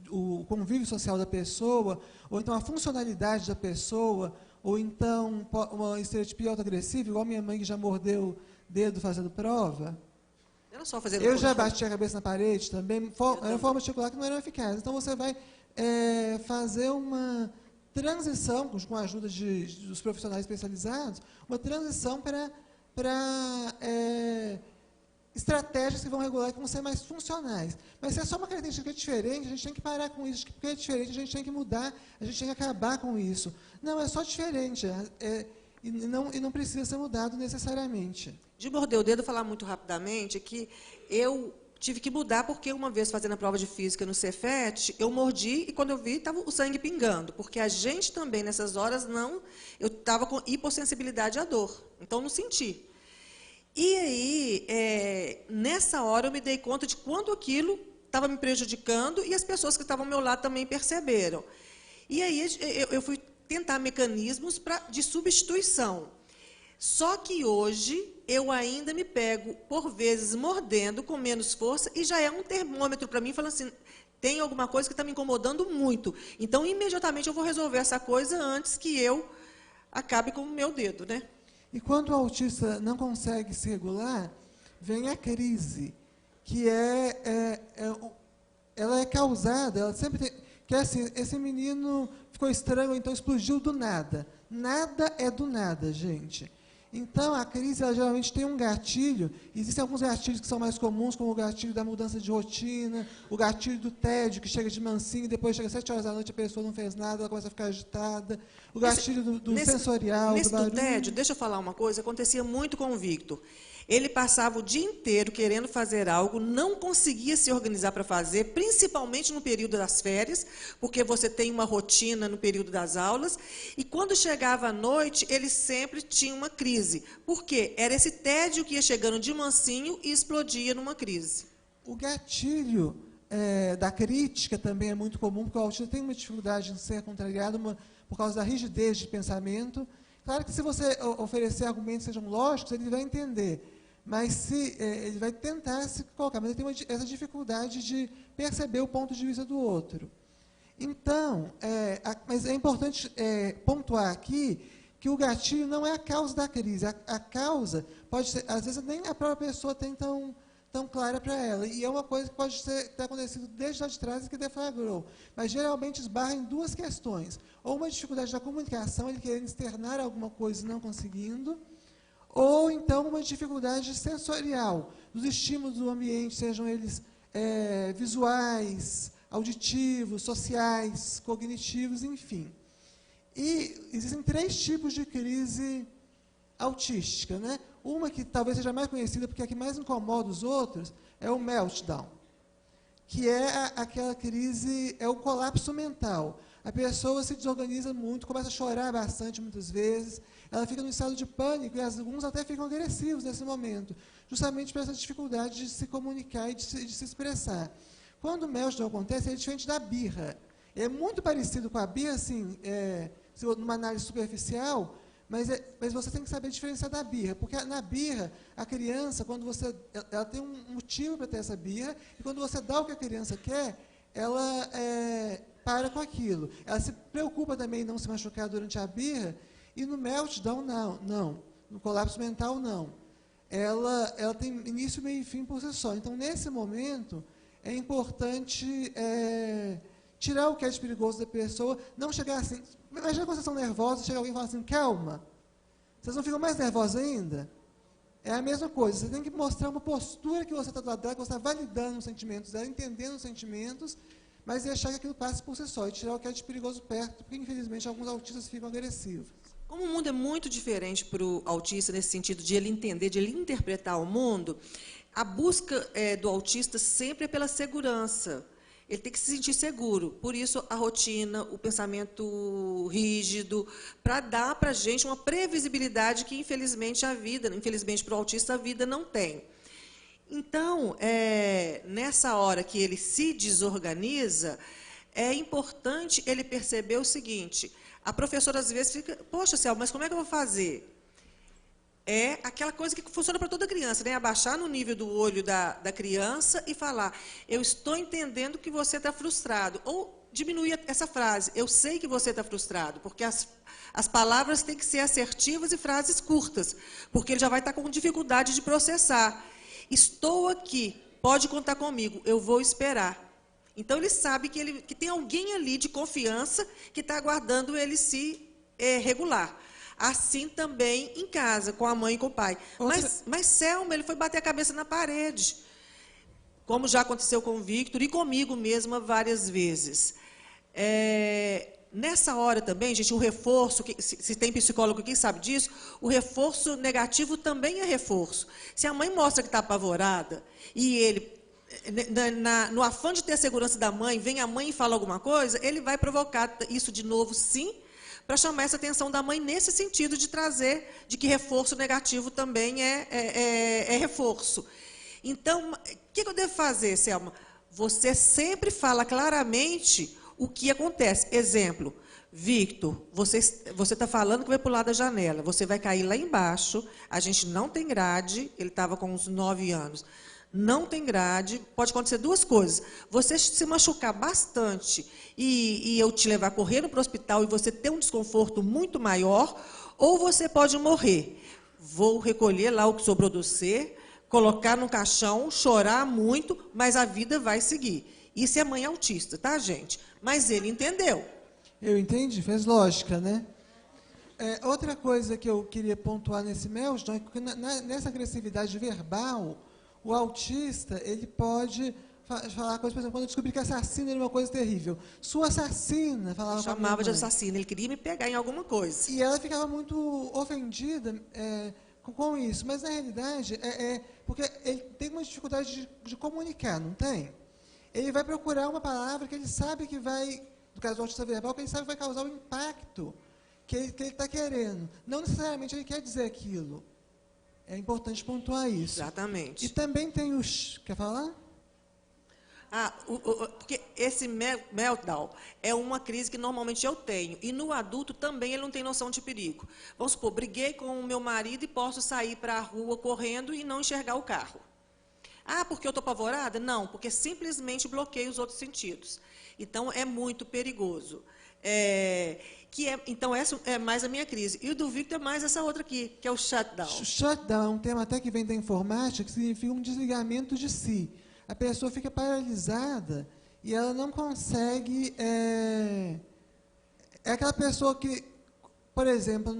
o convívio social da pessoa, ou então a funcionalidade da pessoa, ou então uma estereotipia autoagressiva, igual minha mãe que já mordeu o dedo fazendo prova. Era só fazendo eu já bati a cabeça na parede também, era uma forma articular que não era eficaz. Então você vai fazer uma transição, com a ajuda dos profissionais especializados, uma transição para estratégias que vão regular, que vão ser mais funcionais. Mas se é só uma característica que é diferente, a gente tem que parar com isso. Porque é diferente, a gente tem que mudar, a gente tem que acabar com isso. Não, é só diferente. E não precisa ser mudado necessariamente. De morder o dedo, falar muito rapidamente, que eu tive que mudar, porque uma vez fazendo a prova de física no Cefet, eu mordi e quando eu vi, estava o sangue pingando. Porque a gente também, nessas horas, eu estava com hipossensibilidade à dor. Então, não senti. E aí, nessa hora, eu me dei conta de quanto aquilo estava me prejudicando e as pessoas que estavam ao meu lado também perceberam. E aí, eu fui tentar mecanismos de substituição. Só que hoje, eu ainda me pego, por vezes, mordendo com menos força e já é um termômetro para mim, falando assim, tem alguma coisa que está me incomodando muito. Então, imediatamente, eu vou resolver essa coisa antes que eu acabe com o meu dedo, né? E quando o autista não consegue se regular, vem a crise, que ela é causada, ela sempre tem, que é assim, esse menino ficou estranho, então explodiu do nada. Nada é do nada, gente. Então, a crise, ela geralmente tem um gatilho. Existem alguns gatilhos que são mais comuns, como o gatilho da mudança de rotina, o gatilho do tédio, que chega de mansinho, e depois chega às 7 horas da noite, a pessoa não fez nada, ela começa a ficar agitada. O gatilho do sensorial, do barulho. Nesse do tédio, deixa eu falar uma coisa, acontecia muito com o Victor. Ele passava o dia inteiro querendo fazer algo, não conseguia se organizar para fazer, principalmente no período das férias, porque você tem uma rotina no período das aulas, e quando chegava à noite, ele sempre tinha uma crise. Por quê? Era esse tédio que ia chegando de mansinho e explodia numa crise. O gatilho da crítica também é muito comum, porque o autista tem uma dificuldade em ser contrariado por causa da rigidez de pensamento. Claro que se você oferecer argumentos que sejam lógicos, ele vai entender. Mas ele vai tentar se colocar, mas ele tem essa dificuldade de perceber o ponto de vista do outro. Então, mas é importante pontuar aqui que o gatilho não é a causa da crise. A causa pode ser, às vezes, nem a própria pessoa tem tão clara para ela. E é uma coisa que pode ter acontecido desde lá de trás e que deflagrou. Mas, geralmente, esbarra em duas questões. Ou uma dificuldade da comunicação, ele querendo externar alguma coisa e não conseguindo, ou, então, uma dificuldade sensorial, dos estímulos do ambiente, sejam eles visuais, auditivos, sociais, cognitivos, enfim. E existem 3 tipos de crise autística, né? Uma que talvez seja mais conhecida, porque é a que mais incomoda os outros, é o meltdown, que é aquela crise, é o colapso mental. A pessoa se desorganiza muito, começa a chorar bastante muitas vezes, ela fica no estado de pânico, e alguns até ficam agressivos nesse momento, justamente por essa dificuldade de se comunicar e de se expressar. Quando o meltdown acontece, é diferente da birra. É muito parecido com a birra, assim, numa análise superficial, mas você tem que saber diferenciar da birra, porque na birra, a criança, ela tem um motivo para ter essa birra, e quando você dá o que a criança quer, ela para com aquilo. Ela se preocupa também em não se machucar durante a birra, e no meltdown, não. No colapso mental, não. Ela tem início, meio e fim por si só. Então, nesse momento, é importante tirar o que é de perigoso da pessoa, não chegar assim. Imagina quando vocês estão nervosos, chega alguém e fala assim, calma. Vocês não ficam mais nervosos ainda? É a mesma coisa. Você tem que mostrar uma postura que você está do lado dela, que você está validando os sentimentos dela, entendendo os sentimentos, mas deixar que aquilo passe por si só, e tirar o que é de perigoso perto, porque, infelizmente, alguns autistas ficam agressivos. Como o mundo é muito diferente para o autista, nesse sentido de ele entender, de ele interpretar o mundo, a busca do autista sempre é pela segurança. Ele tem que se sentir seguro. Por isso, a rotina, o pensamento rígido, para dar para a gente uma previsibilidade que, infelizmente, infelizmente para o autista, a vida não tem. Então, nessa hora que ele se desorganiza, é importante ele perceber o seguinte: a professora, às vezes, fica, poxa, Céu, mas como é que eu vou fazer? É aquela coisa que funciona para toda criança, né? Abaixar no nível do olho da criança e falar, eu estou entendendo que você está frustrado. Ou diminuir essa frase, eu sei que você está frustrado, porque as palavras têm que ser assertivas e frases curtas, porque ele já vai estar com dificuldade de processar. Estou aqui, pode contar comigo, eu vou esperar. Então, ele sabe que tem alguém ali de confiança que está aguardando ele se regular. Assim também em casa, com a mãe e com o pai. Mas Selma, ele foi bater a cabeça na parede, como já aconteceu com o Victor e comigo mesma várias vezes. Nessa hora também, gente, o reforço, se tem psicólogo aqui que sabe disso, o reforço negativo também é reforço. Se a mãe mostra que está apavorada e ele, no afã de ter a segurança da mãe, vem a mãe e fala alguma coisa, ele vai provocar isso de novo, sim, para chamar essa atenção da mãe nesse sentido de trazer, de que reforço negativo também é reforço. Então, o que eu devo fazer, Selma? Você sempre fala claramente o que acontece. Exemplo, Victor, você está falando que vai pular da janela, você vai cair lá embaixo, a gente não tem grade, ele estava com uns 9 anos, não tem grade, pode acontecer duas coisas. Você se machucar bastante e eu te levar correndo para o hospital e você ter um desconforto muito maior, ou você pode morrer. Vou recolher lá o que sobrou do ser, colocar no caixão, chorar muito, mas a vida vai seguir. Isso é mãe autista, tá, gente? Mas ele entendeu. Eu entendi, fez lógica, né? Outra coisa que eu queria pontuar nesse Melton é que nessa agressividade verbal, o autista, ele pode falar coisas, por exemplo, quando eu descobri que assassino era uma coisa terrível. Sua assassina, falava com a minha Chamava de mãe. assassina, ele queria me pegar em alguma coisa. E ela ficava muito ofendida com isso. Mas, na realidade, porque ele tem uma dificuldade de comunicar, não tem? Ele vai procurar uma palavra que ele sabe que vai, no caso do autista verbal, que ele sabe que vai causar o impacto que ele está querendo. Não necessariamente ele quer dizer aquilo. É importante pontuar isso. Exatamente. E também tem os... Quer falar? Porque esse meltdown é uma crise que normalmente eu tenho. E no adulto também ele não tem noção de perigo. Vamos supor, briguei com o meu marido e posso sair para a rua correndo e não enxergar o carro. Porque eu estou apavorada? Não, porque simplesmente bloqueio os outros sentidos. Então, é muito perigoso. Então, essa é mais a minha crise. E o do Victor é mais essa outra aqui, que é o shutdown. Shutdown é um termo até que vem da informática, que significa um desligamento de si. A pessoa fica paralisada e ela não consegue... É aquela pessoa que, por exemplo,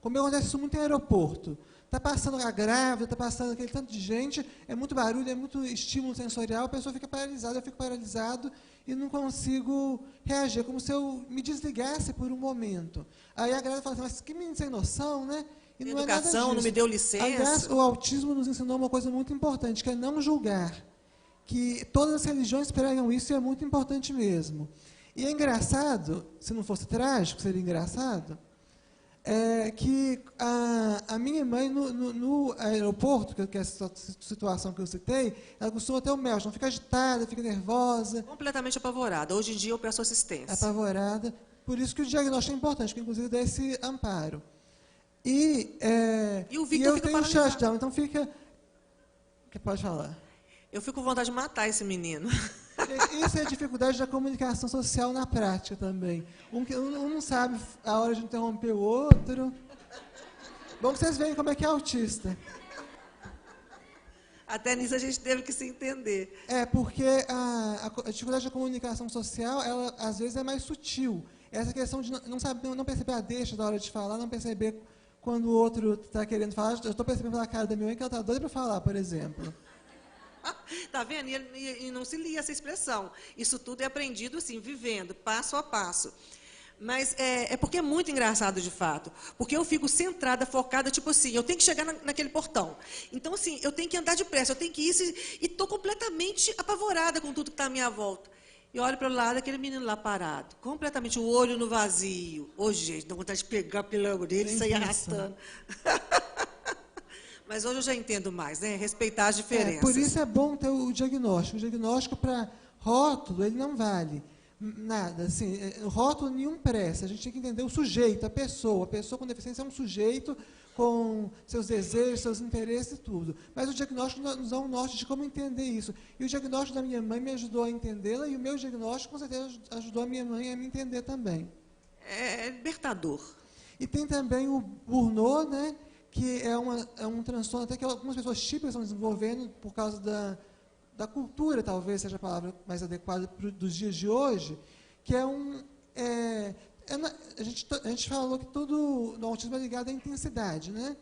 como acontece isso muito em aeroporto, está passando a grávida, está passando aquele tanto de gente, é muito barulho, é muito estímulo sensorial, a pessoa fica paralisada, eu fico paralisado e não consigo reagir, é como se eu me desligasse por um momento. Aí a grávida fala assim, mas que menino sem noção, né? E não educação, é nada disso. não me deu licença. Aliás, o autismo nos ensinou uma coisa muito importante, que é não julgar. Que todas as religiões pregam isso e é muito importante mesmo. E é engraçado, se não fosse trágico, seria engraçado, que a minha mãe, no aeroporto, que é a situação que eu citei, ela costuma ter o meltdown, fica agitada, fica nervosa. Completamente apavorada. Hoje em dia eu peço assistência. Apavorada. Por isso que o diagnóstico é importante, porque inclusive dá esse amparo. E o Victor eu tenho um shutdown, então fica... que pode falar? Eu fico com vontade de matar esse menino. Isso é a dificuldade da comunicação social na prática também. Um não sabe a hora de interromper o outro. Bom que vocês veem como é que é autista. Até nisso a gente teve que se entender. Porque a dificuldade da comunicação social, ela às vezes é mais sutil. Essa questão de não perceber a deixa da hora de falar, não perceber quando o outro está querendo falar. Eu estou percebendo pela cara da minha mãe que ela está doida para falar, por exemplo. Tá vendo? E não se lia essa expressão. Isso tudo é aprendido assim, vivendo, passo a passo. Mas porque é muito engraçado, de fato. Porque eu fico centrada, focada, tipo assim, eu tenho que chegar naquele portão. Então, assim, eu tenho que andar depressa, eu tenho que ir, e estou completamente apavorada com tudo que está à minha volta. E olho para o lado, aquele menino lá parado, completamente o olho no vazio. Ô, gente, dá vontade de pegar pela orelha e sair arrastando. Mas hoje eu já entendo mais, né? Respeitar as diferenças. Por isso é bom ter o diagnóstico. O diagnóstico para rótulo, ele não vale nada. Assim, o rótulo nenhum presta. A gente tem que entender o sujeito, a pessoa. A pessoa com deficiência é um sujeito com seus desejos, seus interesses e tudo. Mas o diagnóstico nos dá um norte de como entender isso. E o diagnóstico da minha mãe me ajudou a entendê-la e o meu diagnóstico, com certeza, ajudou a minha mãe a me entender também. É libertador. E tem também o Burnout, né? Que é um transtorno até que algumas pessoas típicas estão desenvolvendo por causa da cultura, talvez seja a palavra mais adequada dos dias de hoje, que A gente falou que tudo no autismo é ligado à intensidade, né?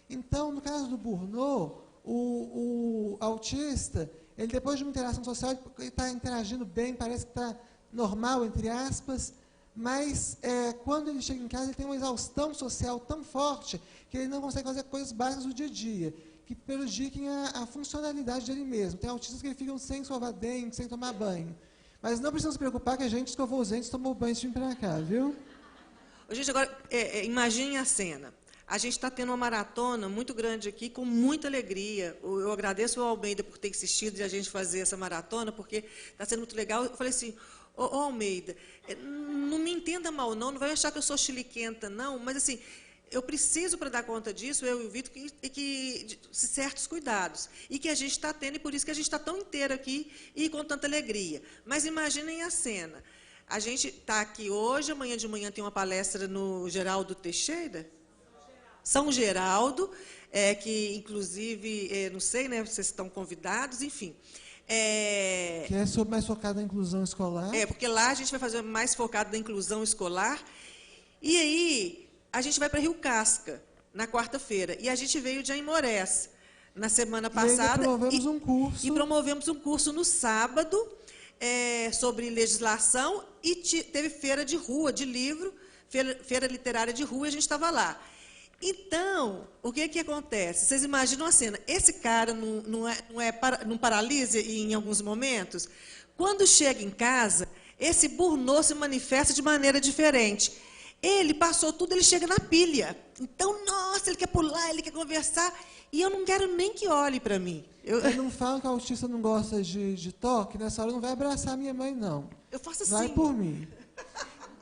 Então, no caso do Burnout, o autista, ele depois de uma interação social, ele está interagindo bem, parece que está normal, entre aspas, mas quando ele chega em casa, ele tem uma exaustão social tão forte que ele não consegue fazer coisas básicas do dia a dia, que prejudiquem a funcionalidade dele mesmo. Tem autistas que ficam sem escovar dente, sem tomar banho. Mas não precisam se preocupar que a gente escovou os dentes e tomou banho de vir para cá, viu? Gente, agora, imaginem a cena. A gente está tendo uma maratona muito grande aqui, com muita alegria. Eu agradeço ao Almeida por ter insistido de a gente fazer essa maratona, porque está sendo muito legal. Eu falei assim, ô Almeida, não me entenda mal, não vai achar que eu sou chiliquenta, não, mas assim, eu preciso, para dar conta disso, eu e o Vitor, de certos cuidados. E que a gente está tendo, e por isso que a gente está tão inteiro aqui e com tanta alegria. Mas imaginem a cena. A gente está aqui hoje, amanhã de manhã tem uma palestra no Geraldo Teixeira, São Geraldo, que, inclusive, não sei, né, vocês estão convidados, enfim. Que é mais focado na inclusão escolar. Porque lá a gente vai fazer mais focado na inclusão escolar. E aí, a gente vai para Rio Casca, na quarta-feira. E a gente veio de Aimorés, na semana passada. E promovemos um curso. E promovemos um curso no sábado, sobre legislação, e teve feira de rua, de livro, feira literária de rua, e a gente estava lá. Então, o que acontece? Vocês imaginam a cena, esse cara não paralisa em alguns momentos? Quando chega em casa, esse Burnout se manifesta de maneira diferente. Ele passou tudo, ele chega na pilha. Então, nossa, ele quer pular, ele quer conversar, e eu não quero nem que olhe para mim. Eu não falo que o autista não gosta de toque, nessa hora não vai abraçar minha mãe, não. Eu faço assim. Vai por mim.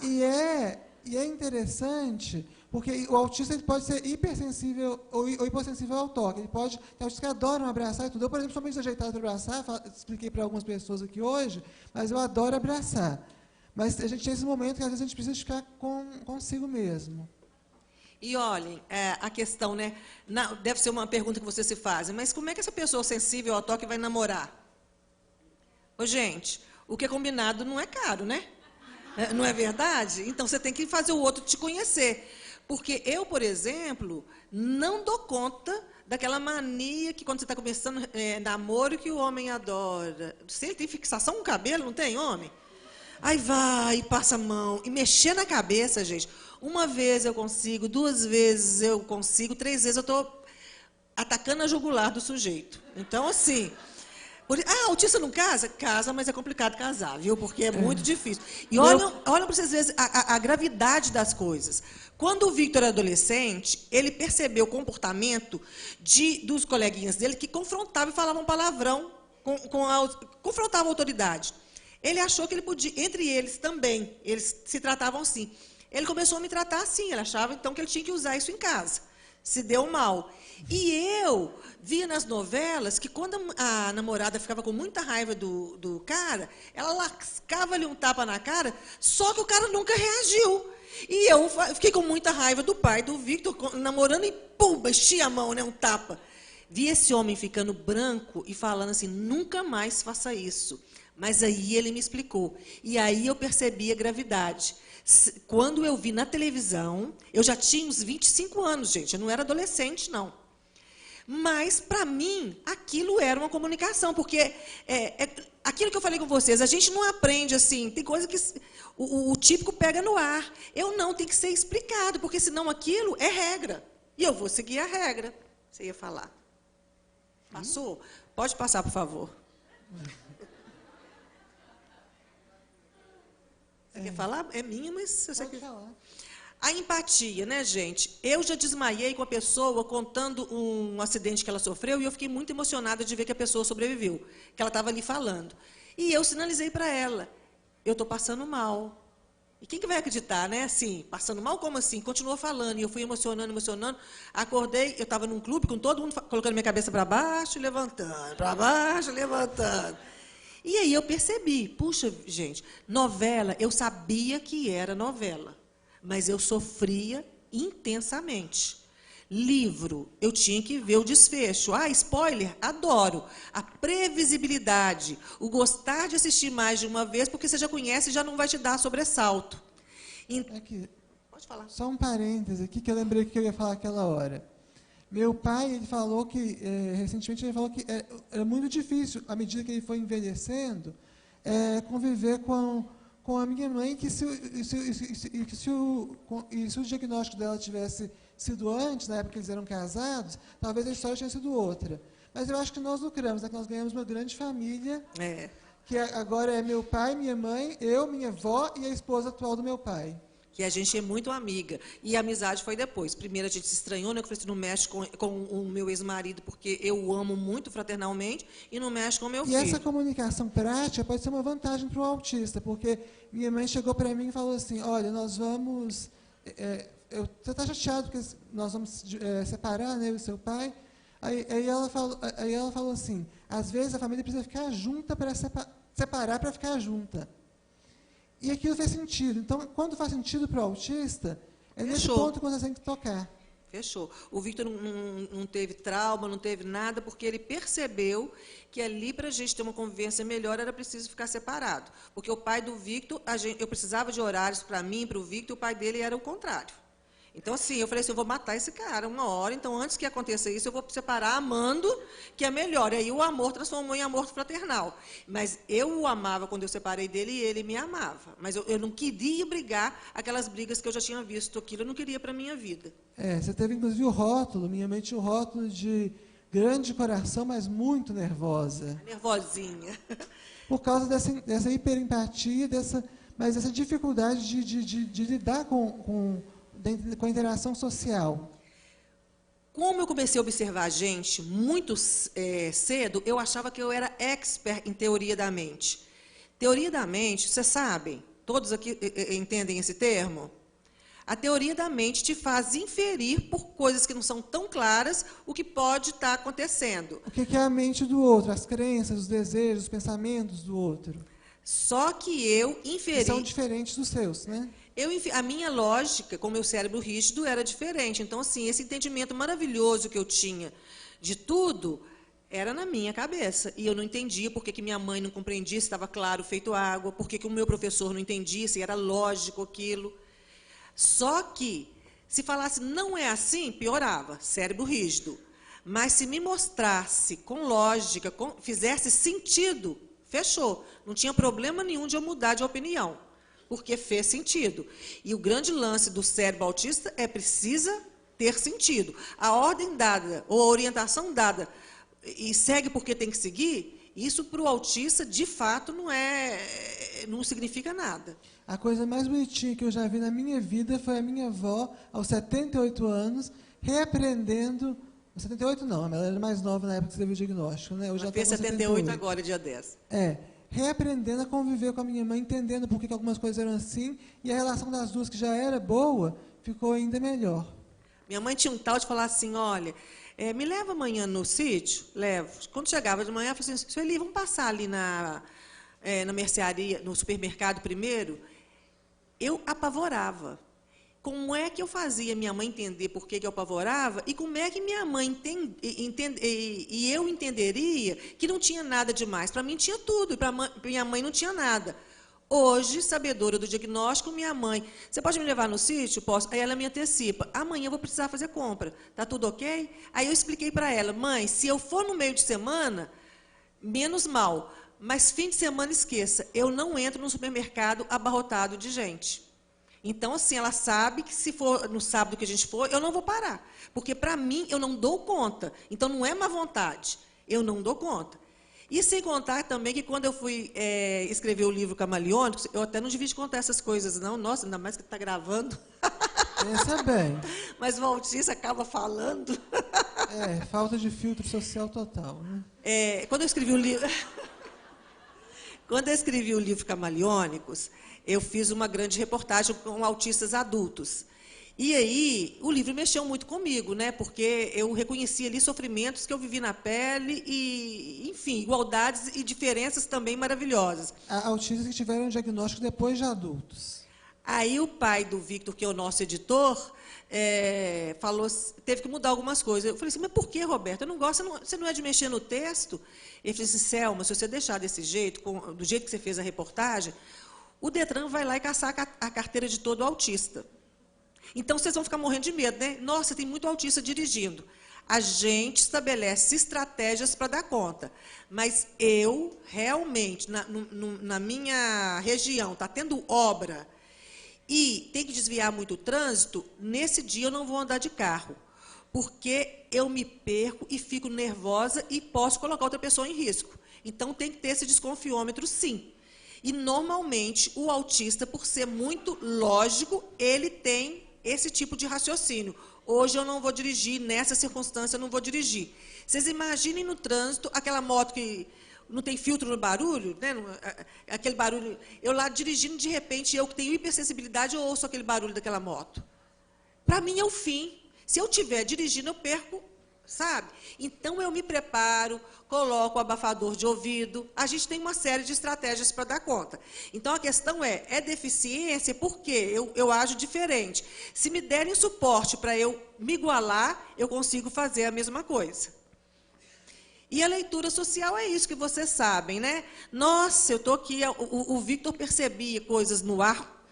E é interessante, porque o autista ele pode ser hipersensível ou hipossensível ao toque. Tem autistas que adoram abraçar e tudo. Eu, por exemplo, sou meio desajeitado para abraçar, expliquei para algumas pessoas aqui hoje, mas eu adoro abraçar. Mas a gente tem esse momento que, às vezes, a gente precisa ficar consigo mesmo. E olhem, a questão, né? Deve ser uma pergunta que vocês se fazem, mas como é que essa pessoa sensível ao toque vai namorar? Ô, gente, o que é combinado não é caro, né? Não é verdade? Então, você tem que fazer o outro te conhecer. Porque eu, por exemplo, não dou conta daquela mania que, quando você está começando namoro, que o homem adora. Se ele tem fixação no cabelo, não tem, homem? Aí vai, passa a mão, e mexer na cabeça, gente. Uma vez eu consigo, 2 vezes eu consigo, 3 vezes eu estou atacando a jugular do sujeito. Então, assim... autista não casa? Casa, mas é complicado casar, viu? Porque é muito difícil. E olham para vocês verem a gravidade das coisas. Quando o Victor era adolescente, ele percebeu o comportamento dos coleguinhas dele que confrontavam e falavam palavrão, confrontavam a autoridade. Ele achou que ele podia, entre eles também, eles se tratavam assim. Ele começou a me tratar assim, ele achava então que ele tinha que usar isso em casa. Se deu mal. E eu via nas novelas que, quando a namorada ficava com muita raiva do cara, ela lascava-lhe um tapa na cara, só que o cara nunca reagiu. E eu fiquei com muita raiva do pai do Victor, namorando, e pum, enchia a mão, né, um tapa. Vi esse homem ficando branco e falando assim, nunca mais faça isso. Mas aí ele me explicou. E aí eu percebi a gravidade. Quando eu vi na televisão, eu já tinha uns 25 anos, gente, eu não era adolescente, não. Mas, para mim, aquilo era uma comunicação, porque aquilo que eu falei com vocês, a gente não aprende assim, tem coisa que o típico pega no ar. Eu não, tem que ser explicado, porque senão aquilo é regra. E eu vou seguir a regra. Você ia falar. Passou? Pode passar, por favor. Você quer falar? É minha, mas você quer falar. A empatia, né, gente? Eu já desmaiei com a pessoa contando um acidente que ela sofreu, e eu fiquei muito emocionada de ver que a pessoa sobreviveu, que ela estava ali falando. E eu sinalizei para ela, eu estou passando mal. E quem que vai acreditar, né? Assim, passando mal, como assim? Continuou falando, e eu fui emocionando. Acordei, eu estava num clube com todo mundo colocando minha cabeça para baixo e levantando, para baixo e levantando. E aí eu percebi, puxa, gente, novela, eu sabia que era novela, mas eu sofria intensamente. Livro, eu tinha que ver o desfecho. Spoiler, adoro. A previsibilidade, o gostar de assistir mais de uma vez, porque você já conhece e já não vai te dar sobressalto. Aqui, Pode falar. só um parêntese aqui, que eu lembrei que eu ia falar aquela hora. Meu pai, ele falou que, recentemente, ele falou que era muito difícil, à medida que ele foi envelhecendo, conviver com a minha mãe, que se o diagnóstico dela tivesse sido antes, na época que eles eram casados, talvez a história tinha sido outra. Mas eu acho que nós lucramos, né, que nós ganhamos uma grande família, que agora é meu pai, minha mãe, eu, minha avó e a esposa atual do meu pai. Que a gente é muito amiga. E a amizade foi depois. Primeiro a gente se estranhou, né? Eu falei assim, não mexe com o meu ex-marido, porque eu o amo muito fraternalmente, e não mexe com o meu filho. E essa comunicação prática pode ser uma vantagem para o autista, porque minha mãe chegou para mim e falou assim, olha, nós vamos... você está chateado porque nós vamos separar, né, eu e seu pai? Aí ela falou assim, às vezes a família precisa ficar junta para separar para ficar junta. E aquilo fez sentido. Então, quando faz sentido para o autista, é nesse ponto que você tem que tocar. Fechou. O Victor não teve trauma, não teve nada, porque ele percebeu que ali, para a gente ter uma convivência melhor, era preciso ficar separado. Porque o pai do Victor, eu precisava de horários para mim, para o Victor, o pai dele era o contrário. Então, assim, eu falei assim, eu vou matar esse cara uma hora, então, antes que aconteça isso, eu vou separar amando, que é melhor. E aí o amor transformou em amor fraternal. Mas eu o amava quando eu separei dele e ele me amava. Mas eu não queria brigar aquelas brigas que eu já tinha visto, aquilo eu não queria para a minha vida. Você teve, inclusive, o rótulo, minha mãe tinha o rótulo de grande coração, mas muito nervosa. Nervosinha. Por causa dessa hiperempatia, mas essa dificuldade de lidar com a interação social. Como eu comecei a observar a gente muito cedo, eu achava que eu era expert em teoria da mente. Teoria da mente, vocês sabem, todos aqui entendem esse termo? A teoria da mente te faz inferir por coisas que não são tão claras o que pode estar acontecendo. O que é a mente do outro, as crenças, os desejos, os pensamentos do outro. Só que eu inferi... Que são diferentes dos seus, né? A minha lógica, com o meu cérebro rígido, era diferente. Então, assim, esse entendimento maravilhoso que eu tinha de tudo era na minha cabeça. E eu não entendia por que minha mãe não compreendia se estava claro, feito água, por que o meu professor não entendia se era lógico aquilo. Só que, se falasse não é assim, piorava, cérebro rígido. Mas se me mostrasse com lógica, fizesse sentido, fechou. Não tinha problema nenhum de eu mudar de opinião, porque fez sentido. E o grande lance do cérebro autista precisa ter sentido. A ordem dada, ou a orientação dada, e segue porque tem que seguir, isso para o autista, de fato, não significa nada. A coisa mais bonitinha que eu já vi na minha vida foi a minha avó, aos 78 anos, reaprendendo... 78 não, ela era mais nova na época que teve o diagnóstico, né? Eu já fez 78 agora, dia 10. Reaprendendo a conviver com a minha mãe, entendendo por que algumas coisas eram assim, e a relação das duas, que já era boa, ficou ainda melhor. Minha mãe tinha um tal de falar assim, olha, me leva amanhã no sítio? Levo. Quando chegava de manhã, eu falei assim, Sueli, vamos passar ali na mercearia, no supermercado primeiro? Eu apavorava. Como é que eu fazia minha mãe entender por que eu apavorava e como é que minha mãe e eu entenderia que não tinha nada demais. Para mim tinha tudo e para minha mãe não tinha nada. Hoje, sabedora do diagnóstico, minha mãe, você pode me levar no sítio? Posso. Aí ela me antecipa, amanhã eu vou precisar fazer compra. Está tudo ok? Aí eu expliquei para ela, mãe, se eu for no meio de semana, menos mal. Mas fim de semana, esqueça, eu não entro no supermercado abarrotado de gente. Então, assim, ela sabe que se for no sábado que a gente for, eu não vou parar. Porque, para mim, eu não dou conta. Então, não é má vontade. Eu não dou conta. E sem contar também que, quando eu fui escrever o livro Camaleônicos, eu até não devia te contar essas coisas, não. Nossa, ainda mais que está gravando. Pensa bem. Mas o autista acaba falando. Falta de filtro social total, né? Quando eu escrevi o livro... Quando eu escrevi o livro Camaleônicos, eu fiz uma grande reportagem com autistas adultos. E aí, o livro mexeu muito comigo, né? Porque eu reconheci ali sofrimentos que eu vivi na pele e, enfim, igualdades e diferenças também maravilhosas. Há autistas que tiveram diagnóstico depois de adultos. Aí o pai do Victor, que é o nosso editor, teve que mudar algumas coisas. Eu falei assim, mas por que, Roberto? Eu não gosto, você não é de mexer no texto? Ele falou assim, Selma, se você deixar desse jeito, do jeito que você fez a reportagem, o Detran vai lá e caçar a carteira de todo autista. Então, vocês vão ficar morrendo de medo, né? Nossa, tem muito autista dirigindo. A gente estabelece estratégias para dar conta. Mas eu, realmente, na minha região, está tendo obra e tem que desviar muito o trânsito, nesse dia eu não vou andar de carro, porque eu me perco e fico nervosa e posso colocar outra pessoa em risco. Então, tem que ter esse desconfiômetro, sim. E, normalmente, o autista, por ser muito lógico, ele tem esse tipo de raciocínio. Hoje eu não vou dirigir, nessa circunstância eu não vou dirigir. Vocês imaginem no trânsito, aquela moto que não tem filtro no barulho, né? Aquele barulho, eu lá dirigindo, de repente, eu que tenho hipersensibilidade, eu ouço aquele barulho daquela moto. Para mim é o fim. Se eu estiver dirigindo, eu perco, sabe? Então, eu me preparo, coloco o abafador de ouvido. A gente tem uma série de estratégias para dar conta. Então, a questão é deficiência, porque eu ajo diferente. Se me derem suporte para eu me igualar, eu consigo fazer a mesma coisa. E a leitura social é isso que vocês sabem, né? Nossa, eu estou aqui, o Victor percebia coisas no ar.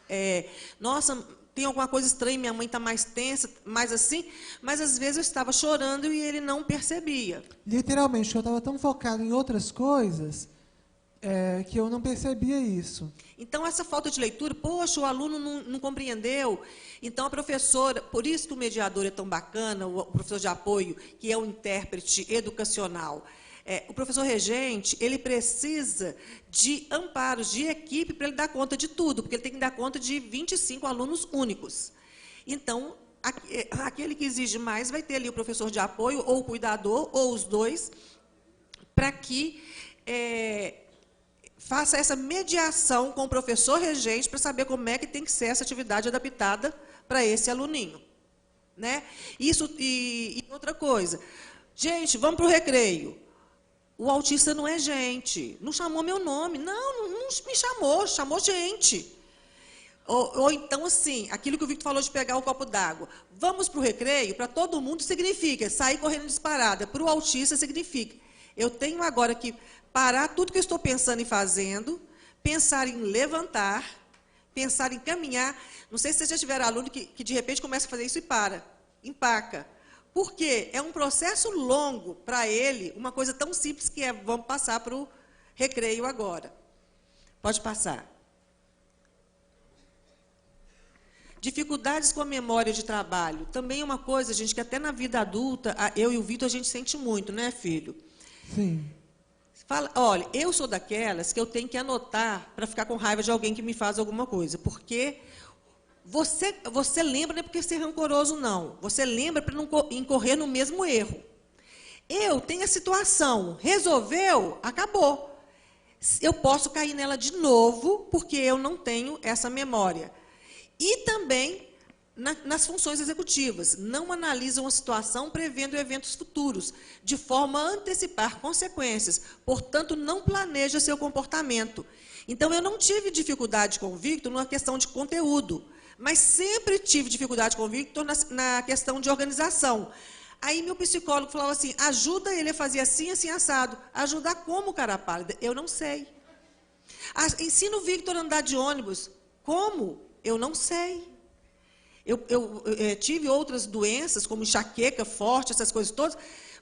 Nossa, tem alguma coisa estranha, minha mãe está mais tensa, mais assim, mas às vezes eu estava chorando e ele não percebia. Literalmente, eu estava tão focado em outras coisas que eu não percebia isso. Então, essa falta de leitura, poxa, o aluno não compreendeu. Então, a professora, por isso que o mediador é tão bacana, o professor de apoio, que é um intérprete educacional. O professor regente, ele precisa de amparos de equipe para ele dar conta de tudo, porque ele tem que dar conta de 25 alunos únicos. Então, aquele que exige mais vai ter ali o professor de apoio, ou o cuidador, ou os dois, para que faça essa mediação com o professor regente para saber como é que tem que ser essa atividade adaptada para esse aluninho. Né? Isso, e outra coisa, gente, vamos para o recreio. O autista não é gente, não chamou meu nome, não me chamou gente. Ou então, assim, aquilo que o Victor falou de pegar o copo d'água. Vamos para o recreio, para todo mundo significa sair correndo disparada. Para o autista significa, eu tenho agora que parar tudo que eu estou pensando e fazendo, pensar em levantar, pensar em caminhar. Não sei se vocês já tiveram aluno que de repente começa a fazer isso e empaca. Porque é um processo longo para ele, uma coisa tão simples que vamos passar para o recreio agora. Pode passar. Dificuldades com a memória de trabalho. Também é uma coisa, gente, que até na vida adulta, eu e o Vitor, a gente sente muito, né, filho? Sim. Olha, eu sou daquelas que eu tenho que anotar para ficar com raiva de alguém que me faz alguma coisa, porque você lembra, não é porque ser rancoroso, não. Você lembra para não incorrer no mesmo erro. Eu tenho a situação, resolveu, acabou. Eu posso cair nela de novo, porque eu não tenho essa memória. E também nas funções executivas, não analisam a situação prevendo eventos futuros, de forma a antecipar consequências, portanto, não planeja seu comportamento. Então, eu não tive dificuldade com o Victor numa questão de conteúdo, mas sempre tive dificuldade com o Victor na questão de organização. Aí, meu psicólogo falava assim, ajuda ele a fazer assim, assim, assado. Ajudar como, cara pálida? Eu não sei. Ensina o Victor a andar de ônibus. Como? Eu não sei. Eu tive outras doenças, como enxaqueca forte, essas coisas todas,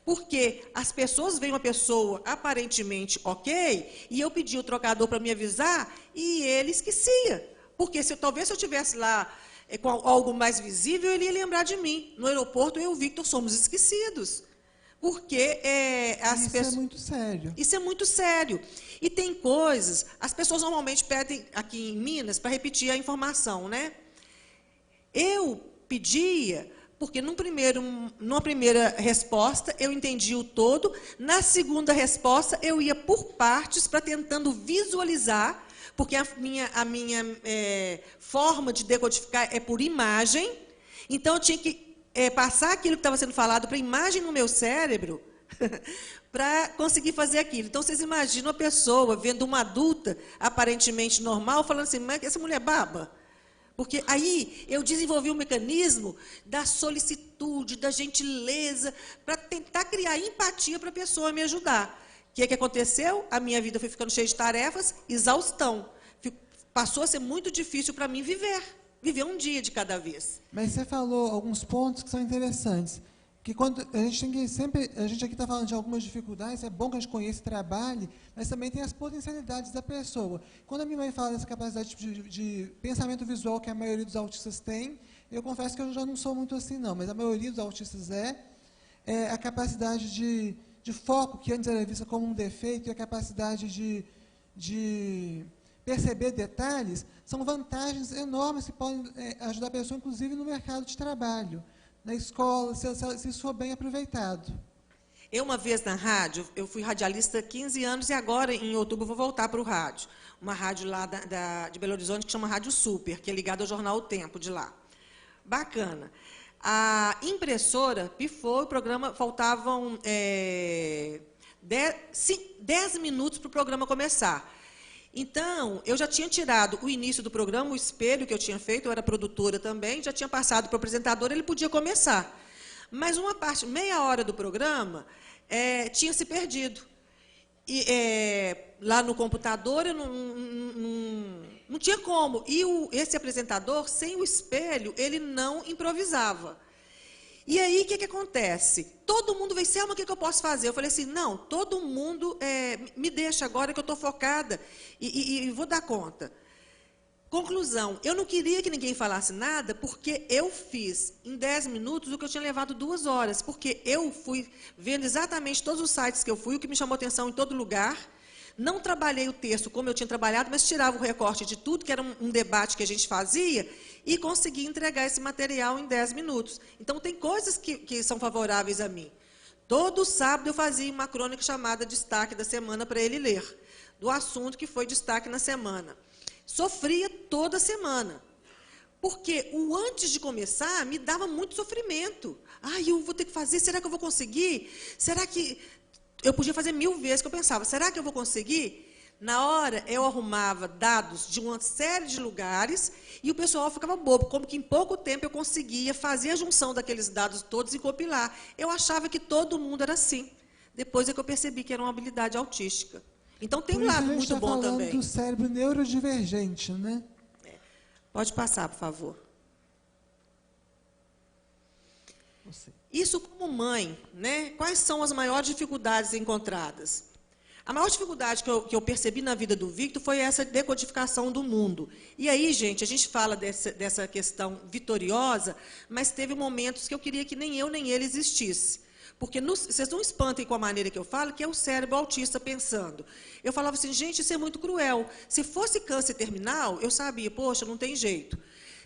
porque as pessoas veem uma pessoa aparentemente ok, e eu pedi o trocador para me avisar, e ele esquecia. Porque talvez se eu estivesse lá com algo mais visível, ele ia lembrar de mim. No aeroporto, eu e o Victor somos esquecidos. Porque as pessoas... Isso é muito sério. Isso é muito sério. E tem coisas... As pessoas normalmente pedem, aqui em Minas, para repetir a informação, né? Eu pedia, porque numa primeira resposta eu entendi o todo, na segunda resposta eu ia por partes para tentando visualizar, porque a minha forma de decodificar é por imagem, então eu tinha que passar aquilo que estava sendo falado para a imagem no meu cérebro para conseguir fazer aquilo. Então, vocês imaginam a pessoa vendo uma adulta aparentemente normal, falando assim, mas essa mulher é baba? Porque aí eu desenvolvi um mecanismo da solicitude, da gentileza, para tentar criar empatia para a pessoa me ajudar. O que aconteceu? A minha vida foi ficando cheia de tarefas, exaustão. passou a ser muito difícil para mim viver um dia de cada vez. Mas você falou alguns pontos que são interessantes. Que quando a gente tem que sempre, a gente aqui está falando de algumas dificuldades, é bom que a gente conheça e trabalhe, mas também tem as potencialidades da pessoa. Quando a minha mãe fala dessa capacidade de pensamento visual que a maioria dos autistas tem, eu confesso que eu já não sou muito assim, não, mas a maioria dos autistas é a capacidade de foco, que antes era vista como um defeito, e a capacidade de perceber detalhes, são vantagens enormes que podem ajudar a pessoa, inclusive, no mercado de trabalho, na escola, se isso for bem aproveitado. Eu, uma vez na rádio, eu fui radialista há 15 anos e agora, em outubro, vou voltar para o rádio. Uma rádio lá de Belo Horizonte que chama Rádio Super, que é ligada ao jornal O Tempo de lá. Bacana. A impressora pifou, o programa, faltavam 10 minutos para o programa começar. Então, eu já tinha tirado o início do programa, o espelho que eu tinha feito, eu era produtora também, já tinha passado para o apresentador, ele podia começar. Mas uma parte, meia hora do programa, tinha se perdido. E, lá no computador, eu não tinha como. E esse apresentador, sem o espelho, ele não improvisava. E aí, o que acontece? Todo mundo veio, Selma, o que eu posso fazer? Eu falei assim, não, todo mundo me deixa agora que eu estou focada e vou dar conta. Conclusão, eu não queria que ninguém falasse nada, porque eu fiz em 10 minutos o que eu tinha levado 2 horas, porque eu fui vendo exatamente todos os sites que eu fui, o que me chamou atenção em todo lugar. Não trabalhei o texto como eu tinha trabalhado, mas tirava o recorte de tudo, que era um debate que a gente fazia, e consegui entregar esse material em 10 minutos. Então, tem coisas que são favoráveis a mim. Todo sábado eu fazia uma crônica chamada Destaque da Semana para ele ler, do assunto que foi destaque na semana. Sofria toda semana, porque o antes de começar me dava muito sofrimento. Ai, eu vou ter que fazer, será que eu vou conseguir? Será que... Eu podia fazer 1000 vezes, que eu pensava, será que eu vou conseguir? Na hora, eu arrumava dados de uma série de lugares e o pessoal ficava bobo, como que em pouco tempo eu conseguia fazer a junção daqueles dados todos e compilar. Eu achava que todo mundo era assim. Depois é que eu percebi que era uma habilidade autística. Então, tem um lado muito bom também. A gente está falando do cérebro neurodivergente, né? Pode passar, por favor. Você. Isso como mãe, né? Quais são as maiores dificuldades encontradas? A maior dificuldade que eu percebi na vida do Victor foi essa decodificação do mundo. E aí, gente, a gente fala dessa questão vitoriosa, mas teve momentos que eu queria que nem eu nem ele existisse. Porque vocês não espantem com a maneira que eu falo, que é o cérebro autista pensando. Eu falava assim, gente, isso é muito cruel. Se fosse câncer terminal, eu sabia, poxa, não tem jeito.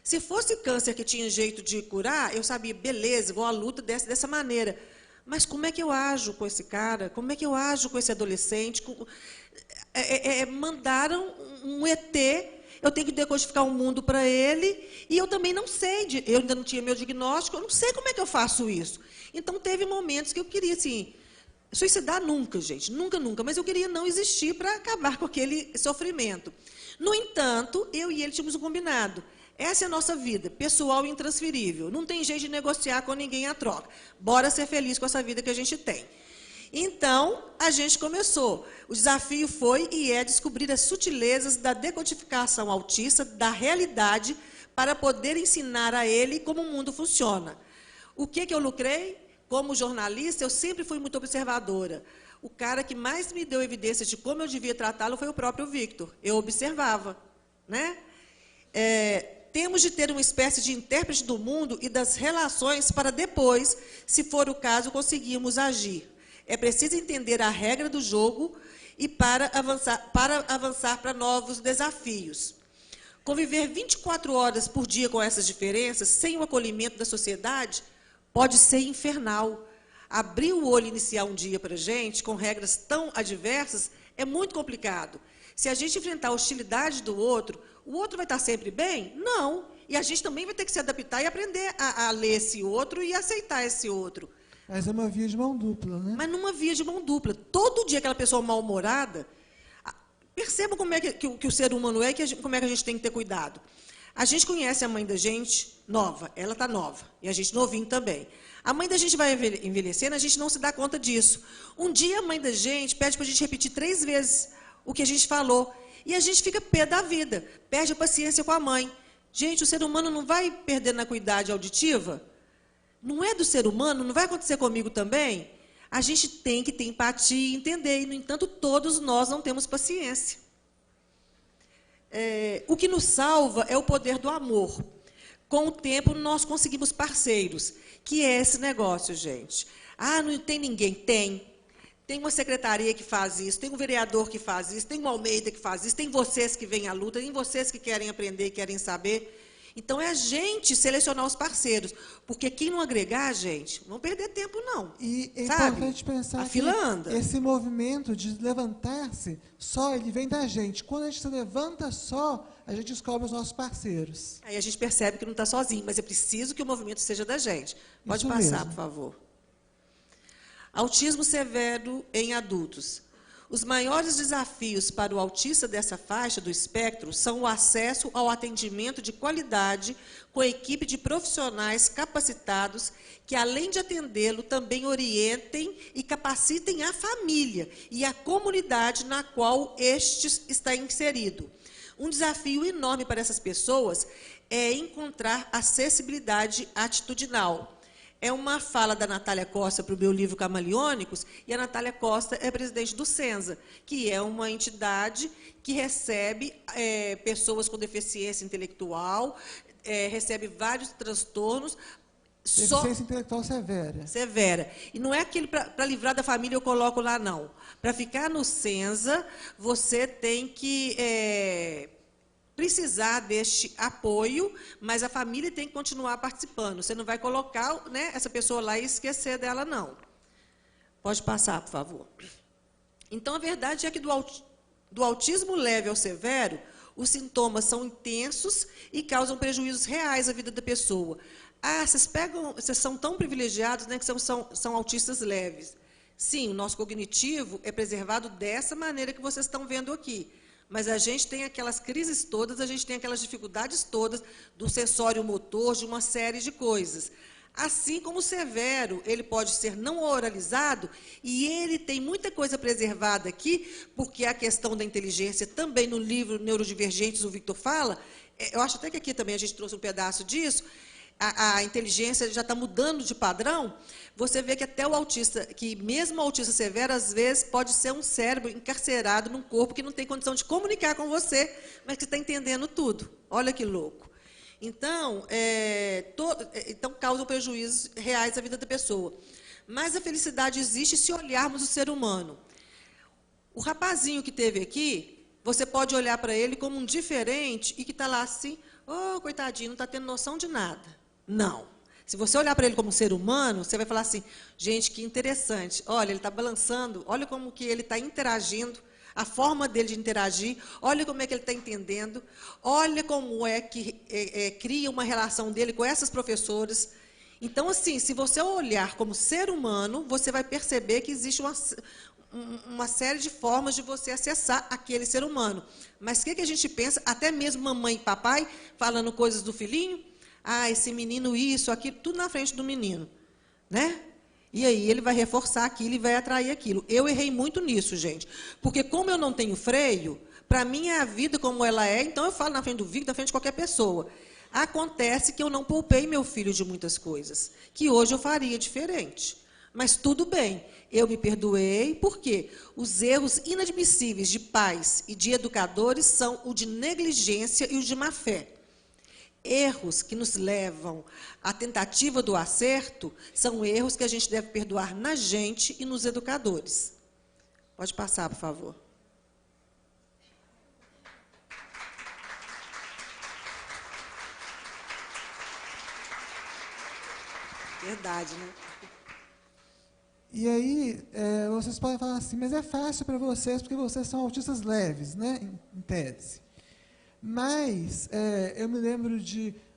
Se fosse câncer que tinha jeito de curar, eu sabia, beleza, vou à luta dessa maneira. Mas como é que eu ajo com esse cara? Como é que eu ajo com esse adolescente? Mandaram um ET, eu tenho que decodificar o mundo para ele, e eu também não sei, eu ainda não tinha meu diagnóstico, eu não sei como é que eu faço isso. Então, teve momentos que eu queria, assim, suicidar nunca, gente, nunca, nunca, mas eu queria não existir para acabar com aquele sofrimento. No entanto, eu e ele tínhamos um combinado. Essa é a nossa vida, pessoal e intransferível. Não tem jeito de negociar com ninguém a troca. Bora ser feliz com essa vida que a gente tem. Então, a gente começou. O desafio foi e é descobrir as sutilezas da decodificação autista da realidade para poder ensinar a ele como o mundo funciona. O que eu lucrei? Como jornalista, eu sempre fui muito observadora. O cara que mais me deu evidências de como eu devia tratá-lo foi o próprio Victor. Eu observava, né? Temos de ter uma espécie de intérprete do mundo e das relações para depois, se for o caso, conseguirmos agir. É preciso entender a regra do jogo e para avançar para novos desafios. Conviver 24 horas por dia com essas diferenças, sem o acolhimento da sociedade, pode ser infernal. Abrir o olho e iniciar um dia para a gente, com regras tão adversas, é muito complicado. Se a gente enfrentar a hostilidade do outro, o outro vai estar sempre bem? Não. E a gente também vai ter que se adaptar e aprender a ler esse outro e aceitar esse outro. Mas é uma via de mão dupla, né? Mas numa via de mão dupla. Todo dia aquela pessoa mal-humorada, perceba como é que o ser humano é e como é que a gente tem que ter cuidado. A gente conhece a mãe da gente nova, ela está nova, e a gente novinho também. A mãe da gente vai envelhecendo, a gente não se dá conta disso. Um dia a mãe da gente pede para a gente repetir 3 vezes o que a gente falou. E a gente fica pé da vida, perde a paciência com a mãe. Gente, o ser humano não vai perder na acuidade auditiva? Não é do ser humano? Não vai acontecer comigo também? A gente tem que ter empatia e entender, e, no entanto, todos nós não temos paciência. O que nos salva é o poder do amor. Com o tempo, nós conseguimos parceiros, que é esse negócio, gente. Ah, não tem ninguém? Tem. Tem uma secretaria que faz isso, tem um vereador que faz isso, tem um Almeida que faz isso, tem vocês que vêm à luta, tem vocês que querem aprender, querem saber. Então, é a gente selecionar os parceiros. Porque quem não agregar, gente, não perder tempo, não. E é sabe? importante pensar a fila que anda. Esse movimento de levantar-se só, ele vem da gente. Quando a gente se levanta só, a gente descobre os nossos parceiros. Aí a gente percebe que não está sozinho, mas é preciso que o movimento seja da gente. Pode Isso passar, mesmo. por favor. Autismo severo em adultos. Os maiores desafios para o autista dessa faixa do espectro são o acesso ao atendimento de qualidade com a equipe de profissionais capacitados que, além de atendê-lo, também orientem e capacitem a família e a comunidade na qual este está inserido. Um desafio enorme para essas pessoas é encontrar acessibilidade atitudinal. É uma fala da Natália Costa para o meu livro Camaleônicos, e a Natália Costa é presidente do Senza, que é uma entidade que recebe pessoas com deficiência intelectual, recebe vários transtornos. Deficiência intelectual severa. Severa. E não é aquilo para livrar da família eu coloco lá, não. Para ficar no Senza, você tem que precisar deste apoio, mas a família tem que continuar participando. Você não vai colocar, né, essa pessoa lá e esquecer dela, não. Pode passar, por favor. Então, a verdade é que do autismo leve ao severo, os sintomas são intensos e causam prejuízos reais à vida da pessoa. Ah, vocês são tão privilegiados, né, que são autistas leves. Sim, o nosso cognitivo é preservado dessa maneira que vocês estão vendo aqui. Mas a gente tem aquelas crises todas, a gente tem aquelas dificuldades todas do sensório motor, de uma série de coisas. Assim como o severo, ele pode ser não oralizado, e ele tem muita coisa preservada aqui, porque a questão da inteligência, também no livro Neurodivergentes, o Victor fala, eu acho até que aqui também a gente trouxe um pedaço disso, a inteligência já está mudando de padrão. Você vê que até o autista, que mesmo o autista severo, às vezes, pode ser um cérebro encarcerado num corpo que não tem condição de comunicar com você, mas que está entendendo tudo. Olha que louco. Então, então causam prejuízos reais à vida da pessoa. Mas a felicidade existe se olharmos o ser humano. O rapazinho que teve aqui, você pode olhar para ele como um diferente e que está lá assim, oh, coitadinho, não está tendo noção de nada. Não. Se você olhar para ele como um ser humano, você vai falar assim, gente, que interessante. Olha, ele está balançando, olha como que ele está interagindo, a forma dele de interagir, olha como é que ele está entendendo, olha como é que cria uma relação dele com essas professoras. Então, assim, se você olhar como ser humano, você vai perceber que existe uma série de formas de você acessar aquele ser humano. Mas o que a gente pensa, até mesmo mamãe e papai, falando coisas do filhinho, ah, esse menino isso, aquilo, tudo na frente do menino, né? E aí ele vai reforçar aquilo e vai atrair aquilo. Eu errei muito nisso, gente, porque como eu não tenho freio, para mim é a vida como ela é, então eu falo na frente do Victor, na frente de qualquer pessoa. Acontece que eu não poupei meu filho de muitas coisas, que hoje eu faria diferente. Mas tudo bem, eu me perdoei, porque os erros inadmissíveis de pais e de educadores são o de negligência e o de má-fé. Erros que nos levam à tentativa do acerto são erros que a gente deve perdoar na gente e nos educadores. Pode passar, por favor. Verdade, né? E aí, vocês podem falar assim, mas é fácil para vocês, porque vocês são autistas leves, né, em tese. Mas eu me lembro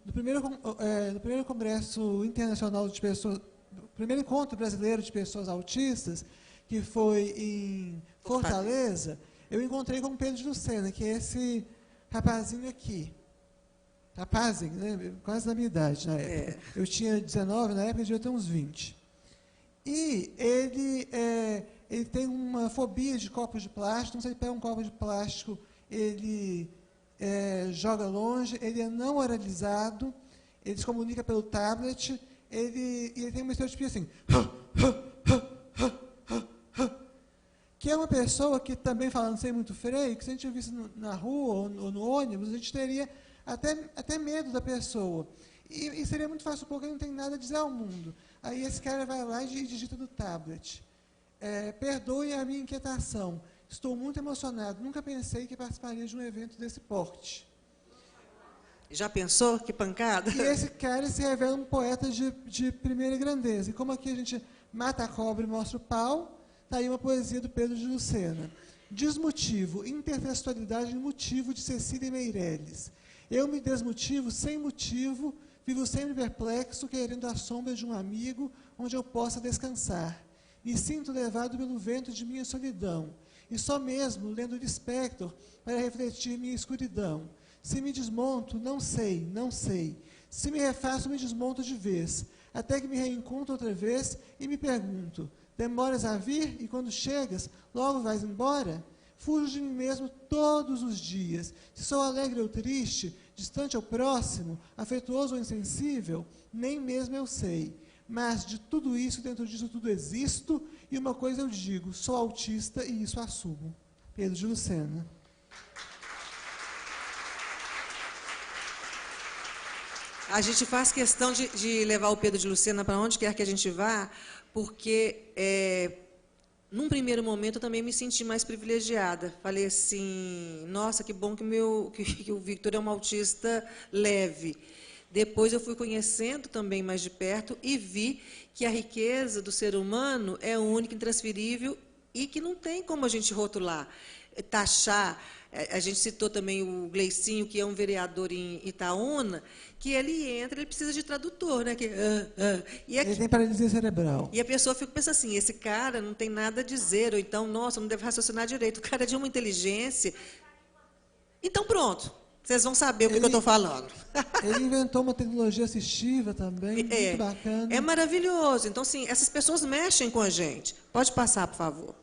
do primeiro Congresso Internacional de Pessoas, do primeiro encontro brasileiro de pessoas autistas, que foi em Fortaleza, eu encontrei com o Pedro de Lucena, que é esse rapazinho aqui. Rapazinho, né, quase da minha idade na época. Eu tinha 19, na época eu devia ter uns 20. E ele tem uma fobia de copos de plástico, então se ele pega um copo de plástico ele joga longe, ele é não oralizado, ele se comunica pelo tablet, ele tem uma estereotipia assim, que é uma pessoa que também, falando sem muito freio, que se a gente visse na rua ou no ônibus, a gente teria até medo da pessoa. E seria muito fácil, porque ele não tem nada a dizer ao mundo. Aí esse cara vai lá e digita no tablet. Perdoe a minha inquietação. Estou muito emocionado. Nunca pensei que participaria de um evento desse porte. Já pensou? Que pancada? E esse cara se revela um poeta de primeira grandeza. E como aqui a gente mata a cobra e mostra o pau, está aí uma poesia do Pedro de Lucena. Desmotivo, intertextualidade e motivo de Cecília Meirelles. Eu me desmotivo sem motivo, vivo sempre perplexo, querendo a sombra de um amigo onde eu possa descansar. Me sinto levado pelo vento de minha solidão, e só mesmo lendo Lispector para refletir minha escuridão. Se me desmonto, não sei, não sei. Se me refaço, me desmonto de vez, até que me reencontro outra vez e me pergunto, demoras a vir e quando chegas, logo vais embora? Fujo de mim mesmo todos os dias. Se sou alegre ou triste, distante ou próximo, afetuoso ou insensível, nem mesmo eu sei. Mas de tudo isso, dentro disso tudo existo, e uma coisa eu digo, sou autista e isso assumo. Pedro de Lucena. A gente faz questão de levar o Pedro de Lucena para onde quer que a gente vá, porque, num primeiro momento, eu também me senti mais privilegiada. Falei assim, nossa, que bom que o Victor é um autista leve. Depois eu fui conhecendo também mais de perto e vi que a riqueza do ser humano é única, intransferível e que não tem como a gente rotular, taxar. A gente citou também o Gleicinho, que é um vereador em Itaúna, que ele precisa de tradutor, né? Ele tem paralisia cerebral. E a pessoa fica pensando assim, esse cara não tem nada a dizer, ou então, nossa, não deve raciocinar direito. O cara é de uma inteligência. Então, pronto. Vocês vão saber o que eu estou falando. Ele inventou uma tecnologia assistiva também, muito bacana. É maravilhoso. Então, assim, essas pessoas mexem com a gente. Pode passar, por favor.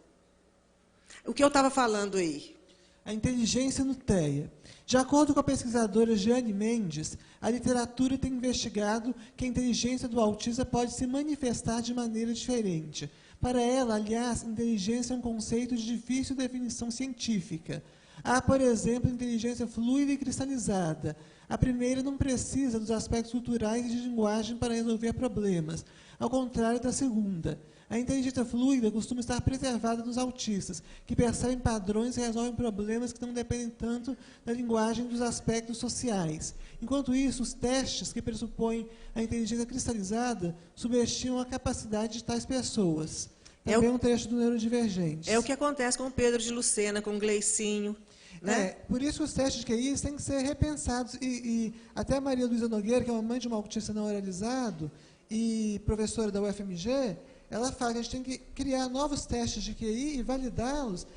O que eu estava falando aí? A inteligência no TEA. De acordo com a pesquisadora Jeane Mendes, a literatura tem investigado que a inteligência do autista pode se manifestar de maneira diferente. Para ela, aliás, inteligência é um conceito de difícil definição científica. Há, por exemplo, inteligência fluida e cristalizada. A primeira não precisa dos aspectos culturais e de linguagem para resolver problemas, ao contrário da segunda. A inteligência fluida costuma estar preservada nos autistas, que percebem padrões e resolvem problemas que não dependem tanto da linguagem e dos aspectos sociais. Enquanto isso, os testes que pressupõem a inteligência cristalizada subestimam a capacidade de tais pessoas. Também um trecho do Neurodivergentes. É o que acontece com o Pedro de Lucena, com o Gleicinho. Né? Por isso os testes de QI têm que ser repensados. E até a Maria Luísa Nogueira, que é uma mãe de um autista não oralizado e professora da UFMG, ela fala que a gente tem que criar novos testes de QI e validá-los,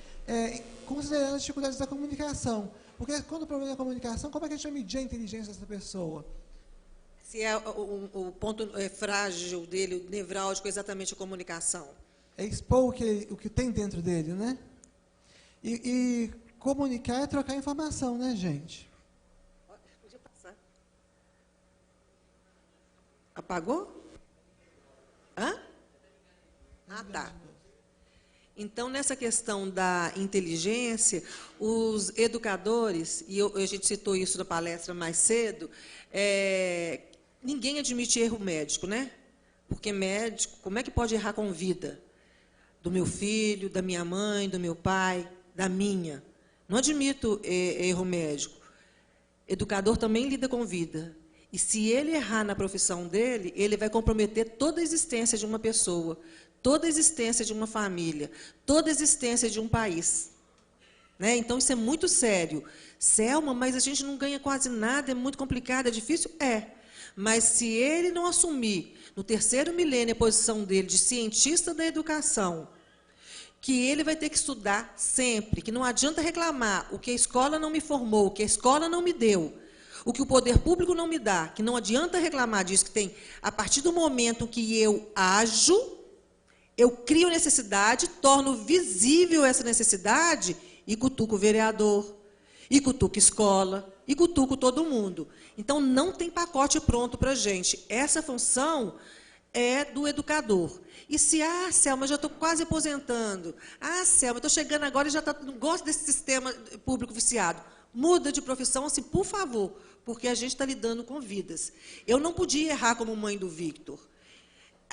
considerando as dificuldades da comunicação. Porque quando o problema é a comunicação, como é que a gente vai medir a inteligência dessa pessoa? Se é o ponto frágil dele, o nevrálgico, exatamente a comunicação. É expor o que tem dentro dele, né? E comunicar é trocar informação, né, gente? Podia passar. Apagou? Hã? Ah, tá. Então, nessa questão da inteligência, os educadores, e a gente citou isso na palestra mais cedo, ninguém admite erro médico, né? Porque médico, como é que pode errar com vida? Do meu filho, da minha mãe, do meu pai, da minha. Não admito erro médico. Educador também lida com vida. E se ele errar na profissão dele, ele vai comprometer toda a existência de uma pessoa, toda a existência de uma família, toda a existência de um país. Né? Então, isso é muito sério. Selma, mas a gente não ganha quase nada, é muito complicado, é difícil? É. Mas se ele não assumir, no terceiro milênio, a posição dele de cientista da educação, que ele vai ter que estudar sempre, que não adianta reclamar o que a escola não me formou, o que a escola não me deu, o que o poder público não me dá, que não adianta reclamar disso, que tem, a partir do momento que eu ajo, eu crio necessidade, torno visível essa necessidade e cutuco o vereador, e cutuco escola, e cutuco todo mundo. Então, não tem pacote pronto para a gente. Essa função é do educador. E se, Selma, eu já estou quase aposentando. Selma, estou chegando agora e já não gosto desse sistema público viciado. Muda de profissão, assim, por favor, porque a gente está lidando com vidas. Eu não podia errar como mãe do Victor.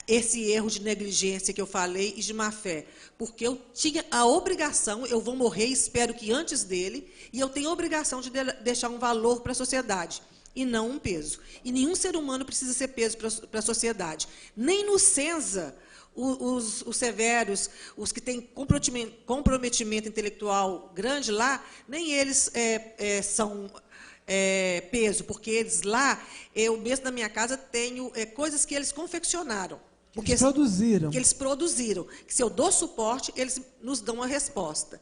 Esse erro de negligência que eu falei e de má-fé, porque eu tinha a obrigação, eu vou morrer, espero que antes dele, e eu tenho a obrigação de deixar um valor para a sociedade, e não um peso. E nenhum ser humano precisa ser peso para a sociedade. Nem no Senza, os severos, os que têm comprometimento intelectual grande lá, nem eles são peso, porque eles lá, eu mesmo na minha casa tenho coisas que eles confeccionaram. Porque eles produziram. Que eles produziram. Que se eu dou suporte, eles nos dão uma resposta.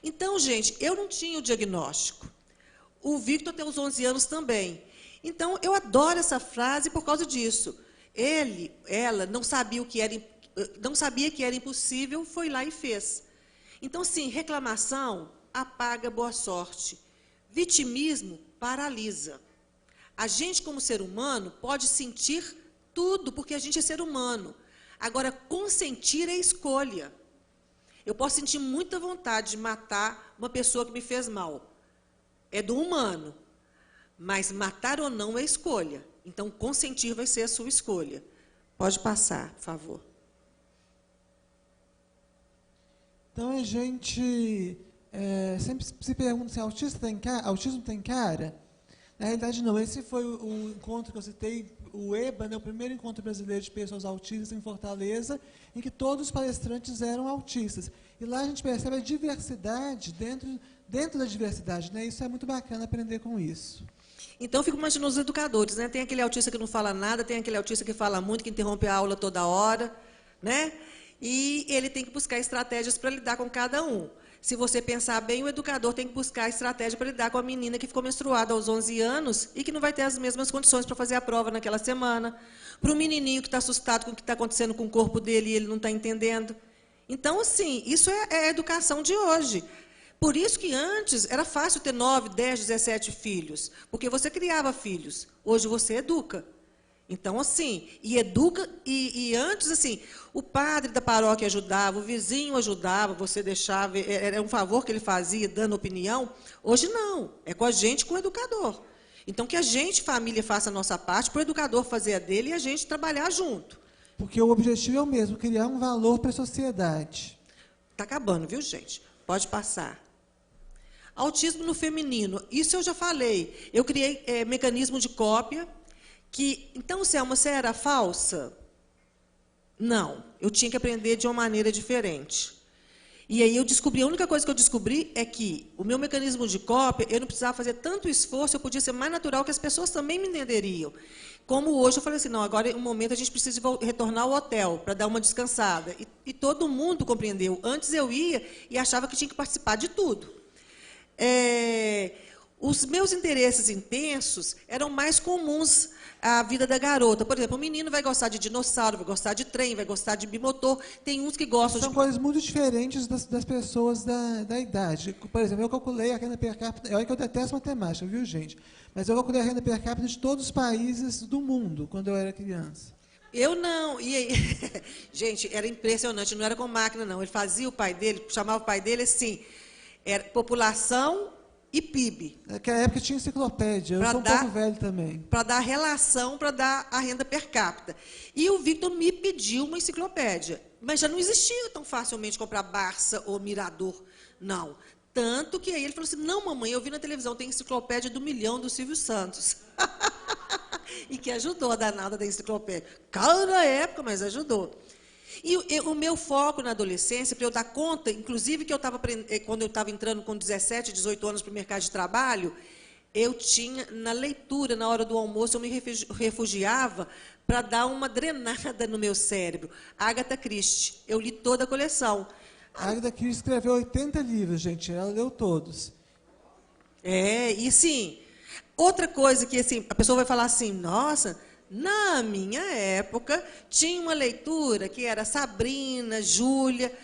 Então, gente, eu não tinha o diagnóstico. O Victor tem uns 11 anos também. Então, eu adoro essa frase por causa disso. Ela não sabia que era impossível, foi lá e fez. Então, sim, reclamação apaga boa sorte. Vitimismo paralisa. A gente, como ser humano, pode sentir tudo, porque a gente é ser humano. Agora, consentir é escolha. Eu posso sentir muita vontade de matar uma pessoa que me fez mal. É do humano. Mas matar ou não é escolha. Então, consentir vai ser a sua escolha. Pode passar, por favor. Então, a gente sempre se pergunta se autismo tem cara. Na realidade, não. Esse foi o encontro que eu citei, o EBA, o primeiro encontro brasileiro de pessoas autistas em Fortaleza, em que todos os palestrantes eram autistas. E lá a gente percebe a diversidade dentro da diversidade. Isso é muito bacana aprender com isso. Então, eu fico imaginando os educadores. Tem aquele autista que não fala nada, tem aquele autista que fala muito, que interrompe a aula toda hora. E ele tem que buscar estratégias para lidar com cada um. Se você pensar bem, o educador tem que buscar estratégia para lidar com a menina que ficou menstruada aos 11 anos e que não vai ter as mesmas condições para fazer a prova naquela semana. Para o menininho que está assustado com o que está acontecendo com o corpo dele e ele não está entendendo. Então, assim, isso é a educação de hoje. Por isso que antes era fácil ter 9, 10, 17 filhos, porque você criava filhos. Hoje você educa. Então, assim, educa, e antes, assim, o padre da paróquia ajudava, o vizinho ajudava, você deixava, era um favor que ele fazia, dando opinião. Hoje não, é com a gente, com o educador. Então, que a gente, família, faça a nossa parte, para o educador fazer a dele e a gente trabalhar junto. Porque o objetivo é o mesmo, criar um valor para a sociedade. Está acabando, viu, gente? Pode passar. Autismo no feminino, isso eu já falei. Eu criei mecanismo de cópia, então, Selma, você era falsa? Não, eu tinha que aprender de uma maneira diferente. E aí a única coisa que eu descobri é que o meu mecanismo de cópia, eu não precisava fazer tanto esforço, eu podia ser mais natural, que as pessoas também me entenderiam. Como hoje eu falei assim, não, agora é um momento a gente precisa retornar ao hotel para dar uma descansada. E todo mundo compreendeu. Antes eu ia e achava que tinha que participar de tudo. Os meus interesses intensos eram mais comuns à vida da garota. Por exemplo, o menino vai gostar de dinossauro, vai gostar de trem, vai gostar de bimotor. Tem uns que gostam São coisas muito diferentes das pessoas da idade. Por exemplo, eu calculei a renda per capita. Olha que eu detesto matemática, viu, gente? Mas eu calculei a renda per capita de todos os países do mundo, quando eu era criança. Eu não. E aí, gente, era impressionante. Não era com máquina, não. Ele fazia o pai dele, chamava o pai dele assim, era população e PIB. Naquela época tinha enciclopédia, eu sou um pouco velho também. Para dar relação, para dar a renda per capita. E o Victor me pediu uma enciclopédia, mas já não existia tão facilmente comprar Barça ou Mirador, não. Tanto que aí ele falou assim, não, mamãe, eu vi na televisão, tem enciclopédia do milhão do Silvio Santos. E que ajudou a danada da enciclopédia. Caro na época, mas ajudou. E o meu foco na adolescência, para eu dar conta, inclusive que quando eu estava entrando com 17, 18 anos para o mercado de trabalho, eu tinha, na leitura, na hora do almoço, eu me refugiava para dar uma drenada no meu cérebro. Agatha Christie, eu li toda a coleção. A Agatha Christie escreveu 80 livros, gente, ela leu todos. E sim, outra coisa que assim, a pessoa vai falar assim, nossa... Na minha época, tinha uma leitura que era Sabrina, Júlia,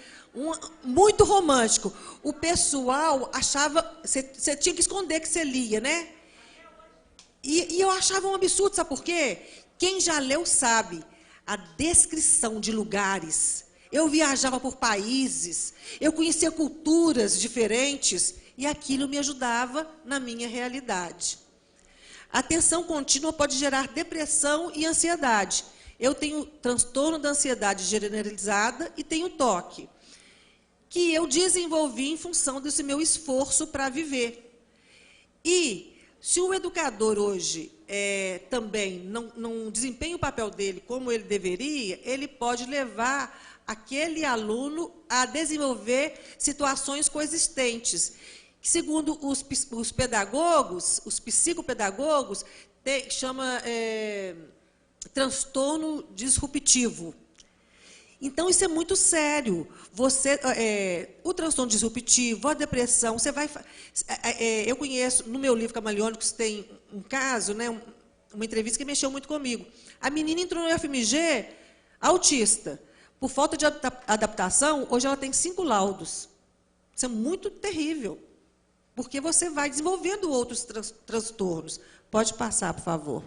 Muito romântico. O pessoal achava... Você tinha que esconder que você lia, né? E eu achava um absurdo, sabe por quê? Quem já leu sabe. A descrição de lugares. Eu viajava por países, eu conhecia culturas diferentes, e aquilo me ajudava na minha realidade. A tensão contínua pode gerar depressão e ansiedade. Eu tenho transtorno da ansiedade generalizada e tenho TOC, que eu desenvolvi em função desse meu esforço para viver. E se o educador hoje também não desempenha o papel dele como ele deveria, ele pode levar aquele aluno a desenvolver situações coexistentes, que, segundo os pedagogos, os psicopedagogos, chama transtorno disruptivo. Então, isso é muito sério. O transtorno disruptivo, a depressão, você vai... eu conheço, no meu livro Camaleônicos, tem um caso, né, uma entrevista que mexeu muito comigo. A menina entrou no FMG autista. Por falta de adaptação, hoje ela tem 5 laudos. Isso é muito terrível, porque você vai desenvolvendo outros transtornos. Pode passar, por favor.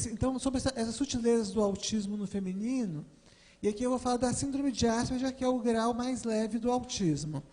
Então, sobre essas sutilezas do autismo no feminino, e aqui eu vou falar da síndrome de Asperger, que é o grau mais leve do autismo.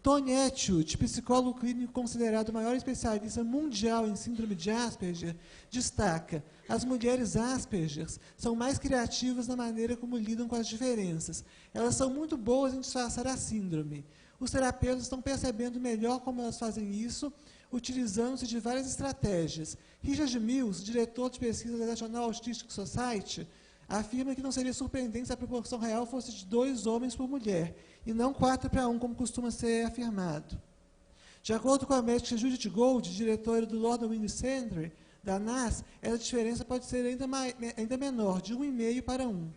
Tony Etchut, psicólogo clínico considerado o maior especialista mundial em síndrome de Asperger, destaca: as mulheres Asperger são mais criativas na maneira como lidam com as diferenças. Elas são muito boas em disfarçar a síndrome. Os terapeutas estão percebendo melhor como elas fazem isso, utilizando-se de várias estratégias. Richard Mills, diretor de pesquisa da National Autistic Society, afirma que não seria surpreendente se a proporção real fosse de 2 homens por mulher, e não 4:1, como costuma ser afirmado. De acordo com a médica Judith Gold, diretora do Lord Winnie Center, da NAS, essa diferença pode ser ainda menor, de 1,5 para 1.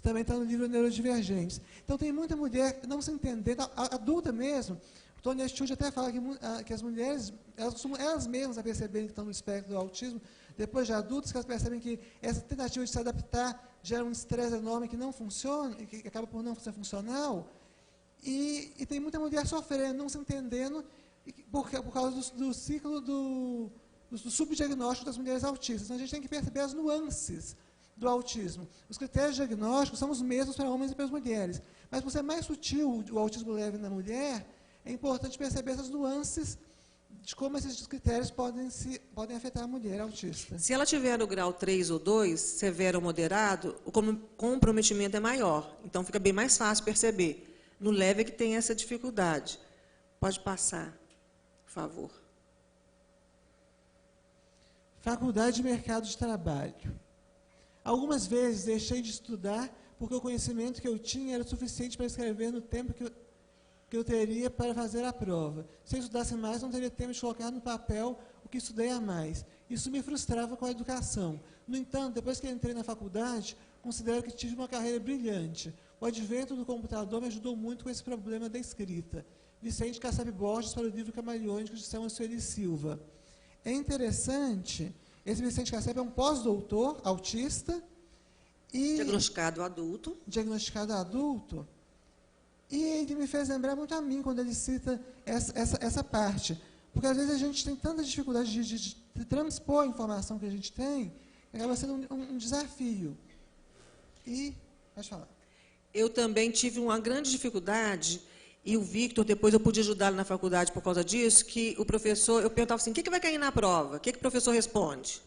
Também está no livro Neurodivergentes. Então, tem muita mulher não se entendendo, adulta mesmo. O Tony Etchut até fala que as mulheres, elas mesmas a perceberem que estão no espectro do autismo, depois de adultos, que elas percebem que essa tentativa de se adaptar gera um estresse enorme que não funciona, que acaba por não ser funcional. E tem muita mulher sofrendo, não se entendendo, por causa do ciclo do subdiagnóstico das mulheres autistas. Então, a gente tem que perceber as nuances do autismo. Os critérios diagnósticos são os mesmos para homens e para as mulheres. Mas, por ser mais sutil o autismo leve na mulher, é importante perceber essas nuances de como esses critérios podem afetar a mulher autista. Se ela tiver no grau 3 ou 2, severo ou moderado, o comprometimento é maior. Então, fica bem mais fácil perceber. No leve é que tem essa dificuldade. Pode passar, por favor. Faculdade de mercado de trabalho. Algumas vezes deixei de estudar porque o conhecimento que eu tinha era suficiente para escrever no tempo que eu teria para fazer a prova. Se eu estudasse mais, não teria tempo de colocar no papel o que estudei a mais. Isso me frustrava com a educação. No entanto, depois que entrei na faculdade, considero que tive uma carreira brilhante. O advento do computador me ajudou muito com esse problema da escrita. Vicente Kassab Borges, para o livro Camaleônicos, de Samuel Sueli Silva. É interessante, esse Vicente Kassab é um pós-doutor, autista. Diagnosticado adulto. Diagnosticado adulto. E ele me fez lembrar muito a mim, quando ele cita essa parte. Porque, às vezes, a gente tem tanta dificuldade de transpor a informação que a gente tem, que acaba sendo um desafio. Pode falar. Eu também tive uma grande dificuldade, e o Victor, depois eu pude ajudá-lo na faculdade por causa disso, que o professor, eu perguntava assim, o que vai cair na prova? O que o professor responde?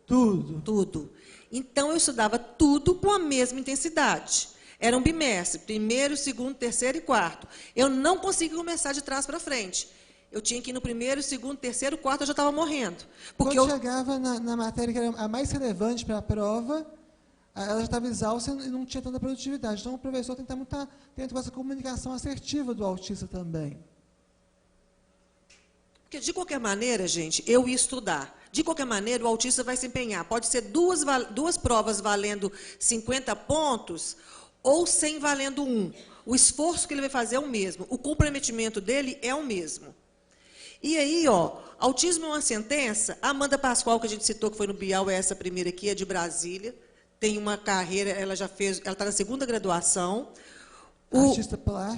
Tudo. Tudo. Então, eu estudava tudo com a mesma intensidade. Era um bimestre, 1º, 2º, 3º e 4º. Eu não conseguia começar de trás para frente. Eu tinha que ir no 1º, 2º, 3º, 4º, eu já estava morrendo. Porque quando chegava na matéria que era a mais relevante para a prova, ela já estava exausta e não tinha tanta produtividade. Então, o professor tem que estar muito atento com essa comunicação assertiva do autista também. Porque, de qualquer maneira, gente, eu ia estudar. De qualquer maneira, o autista vai se empenhar. Pode ser duas provas valendo 50 pontos ou 100 valendo 1. O esforço que ele vai fazer é o mesmo. O comprometimento dele é o mesmo. E aí, autismo é uma sentença. A Amanda Pascoal, que a gente citou, que foi no Bial, essa primeira aqui, é de Brasília. tem uma carreira, ela está na segunda graduação.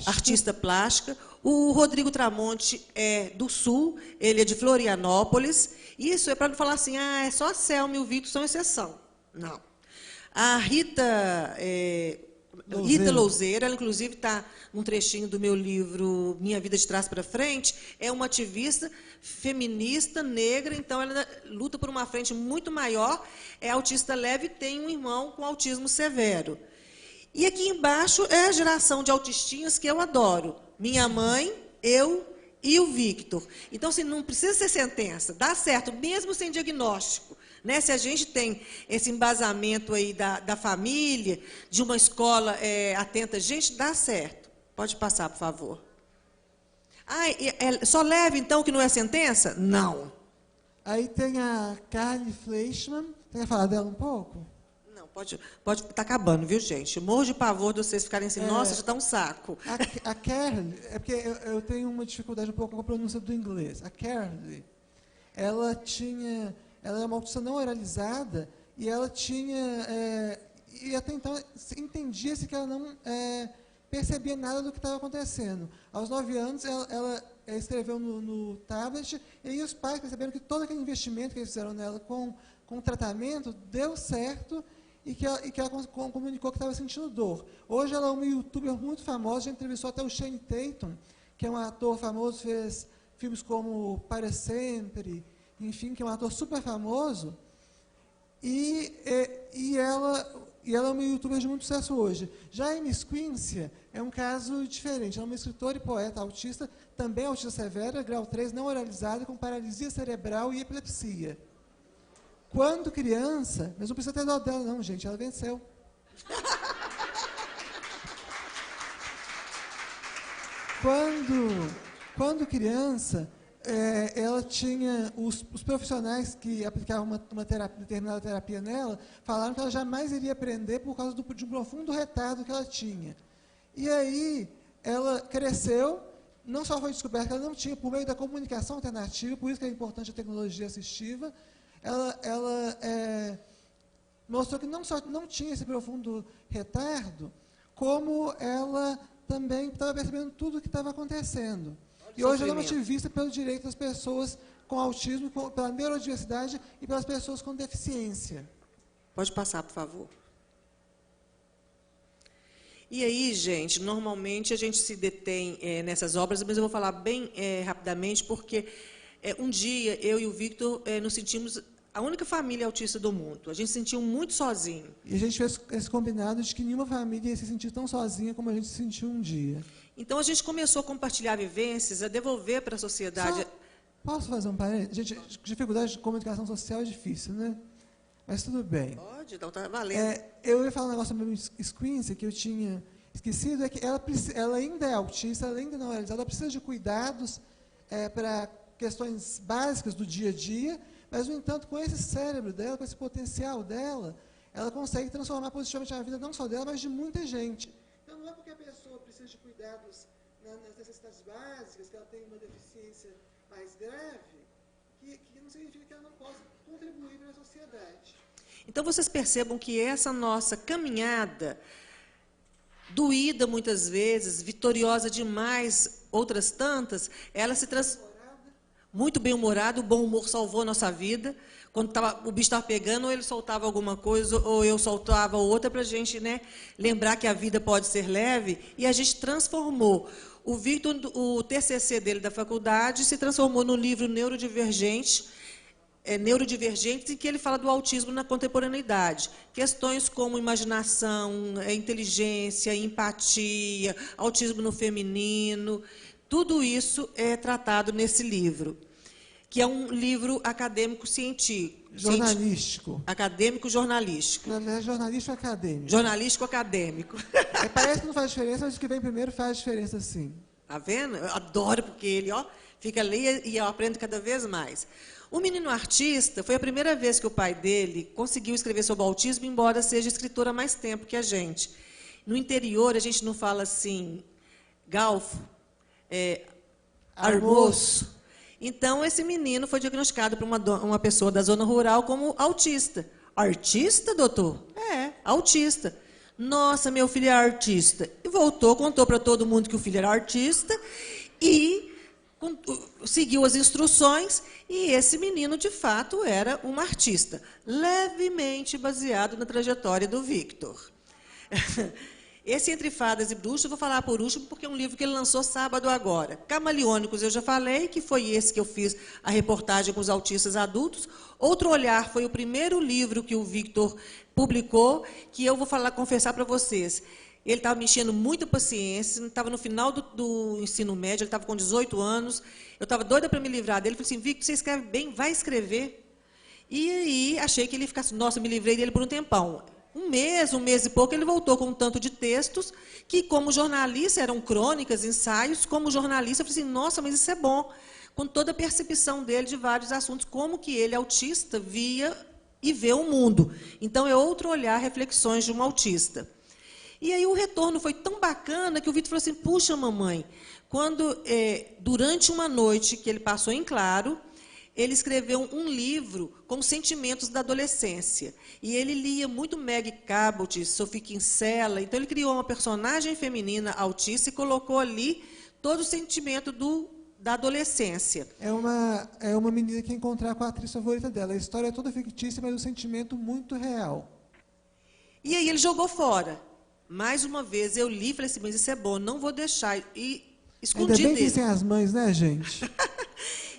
Artista plástica. O Rodrigo Tramonte é do Sul, ele é de Florianópolis. Isso é para não falar assim, é só a Selma e o Victor são exceção. Não. A Rita Louzeira, ela inclusive está num trechinho do meu livro Minha Vida de Trás para Frente, é uma ativista feminista, negra, então ela luta por uma frente muito maior, é autista leve e tem um irmão com autismo severo. E aqui embaixo é a geração de autistinhas que eu adoro. Minha mãe, eu e o Victor. Então, assim, não precisa ser sentença, dá certo, mesmo sem diagnóstico. Né? Se a gente tem esse embasamento aí da família, de uma escola atenta, gente, dá certo. Pode passar, por favor. Só leve, então, que não é sentença? Não. Aí tem a Carly Fleischmann. Você quer falar dela um pouco? Não, pode. Está acabando, viu, gente? Eu morro de pavor de vocês ficarem assim, nossa, já está um saco. A Carly, é porque eu tenho uma dificuldade um pouco com a pronúncia do inglês. A Carly, ela era uma autista não oralizada e ela tinha... e até então entendia-se que ela não percebia nada do que estava acontecendo. Aos 9 anos, ela escreveu no tablet, e aí os pais perceberam que todo aquele investimento que eles fizeram nela com o tratamento deu certo e que ela comunicou que estava sentindo dor. Hoje ela é uma youtuber muito famosa, já entrevistou até o Shane Tatum, que é um ator famoso, fez filmes como Para Sempre, enfim, que é um ator super famoso, e ela é uma youtuber de muito sucesso hoje. Já a Amy Squincia é um caso diferente. Ela é uma escritora e poeta autista, também autista severa, grau 3, não oralizada, com paralisia cerebral e epilepsia. Quando criança, mas não precisa ter dó dela não, gente, ela venceu. Quando criança, ela tinha os profissionais que aplicavam uma determinada terapia nela, falaram que ela jamais iria aprender por causa de um profundo retardo que ela tinha. E aí, ela cresceu, não só foi descoberta que ela não tinha, por meio da comunicação alternativa, por isso que é importante a tecnologia assistiva, ela mostrou que não só não tinha esse profundo retardo, como ela também estava percebendo tudo o que estava acontecendo. E hoje ela é uma ativista pelo direito das pessoas com autismo, pela neurodiversidade e pelas pessoas com deficiência. Pode passar, por favor. E aí, gente, normalmente a gente se detém nessas obras, mas eu vou falar bem rapidamente, porque um dia eu e o Victor nos sentimos a única família autista do mundo. A gente se sentiu muito sozinho. E a gente fez esse combinado de que nenhuma família ia se sentir tão sozinha como a gente se sentiu um dia. Então, a gente começou a compartilhar vivências, a devolver para a sociedade... Posso fazer um parênteses? Gente, dificuldade de comunicação social é difícil, né? Mas tudo bem. Pode, então está valendo. Eu ia falar um negócio sobre a Squincy, que eu tinha esquecido, é que ela ainda é autista, ela ainda não é realizada, ela precisa de cuidados para questões básicas do dia a dia, mas, no entanto, com esse cérebro dela, com esse potencial dela, ela consegue transformar positivamente a vida não só dela, mas de muita gente. Então, não é porque a pessoa precisa de cuidados nas necessidades básicas, que ela tem uma deficiência mais grave, que não significa que ela não possa contribuir para a sociedade. Então, vocês percebam que essa nossa caminhada, doída muitas vezes, vitoriosa demais, outras tantas, ela se transforma... Muito bem-humorado, o bom humor salvou a nossa vida. Quando o bicho estava pegando, ou ele soltava alguma coisa, ou eu soltava outra, para a gente, né, lembrar que a vida pode ser leve, e a gente transformou. O Victor, o TCC dele da faculdade, se transformou no livro Neurodivergentes, em que ele fala do autismo na contemporaneidade. Questões como imaginação, inteligência, empatia, autismo no feminino... Tudo isso é tratado nesse livro, que é um livro acadêmico-científico. Jornalístico. Acadêmico-jornalístico. Não é jornalístico-acadêmico. Jornalístico-acadêmico. Parece que não faz diferença, mas o que vem primeiro faz diferença, sim. Está vendo? Eu adoro, porque ele fica ali e eu aprendo cada vez mais. O menino artista, foi a primeira vez que o pai dele conseguiu escrever sobre o autismo, embora seja escritor há mais tempo que a gente. No interior, a gente não fala assim, galfo, almoço. Então, esse menino foi diagnosticado por uma pessoa da zona rural como autista. Artista, doutor? É. autista. Nossa, meu filho é artista. E voltou, contou para todo mundo que o filho era artista e seguiu as instruções, e esse menino, de fato, era um artista, levemente baseado na trajetória do Victor. Esse Entre Fadas e Bruxas, eu vou falar por último, porque é um livro que ele lançou sábado agora. Camaleônicos, eu já falei, que foi esse que eu fiz a reportagem com os autistas adultos. Outro Olhar foi o primeiro livro que o Victor publicou, que eu vou confessar para vocês. Ele estava me enchendo muita paciência, estava no final do ensino médio, ele estava com 18 anos, eu estava doida para me livrar dele. Ele falou assim, Victor, você escreve bem, vai escrever. E aí achei que ele ficasse, nossa, me livrei dele por um tempão. Um mês e pouco, ele voltou com um tanto de textos que, como jornalista, eram crônicas, ensaios. Como jornalista, eu falei assim, nossa, mas isso é bom. Com toda a percepção dele de vários assuntos, como que ele, autista, via e vê o mundo. Então, é outro olhar, reflexões de um autista. E aí o retorno foi tão bacana que o Vitor falou assim, puxa, mamãe, durante uma noite que ele passou em Claro, ele escreveu um livro com sentimentos da adolescência. E ele lia muito Meg Cabot, Sophie Kinsella. Então, ele criou uma personagem feminina autista e colocou ali todo o sentimento da adolescência. É uma menina que ia encontrar com a atriz favorita dela. A história é toda fictícia, mas o sentimento muito real. E aí ele jogou fora. Mais uma vez, eu li e falei assim, mas isso é bom, não vou deixar. E escondi Ainda bem dele. que tem as mães, né, gente?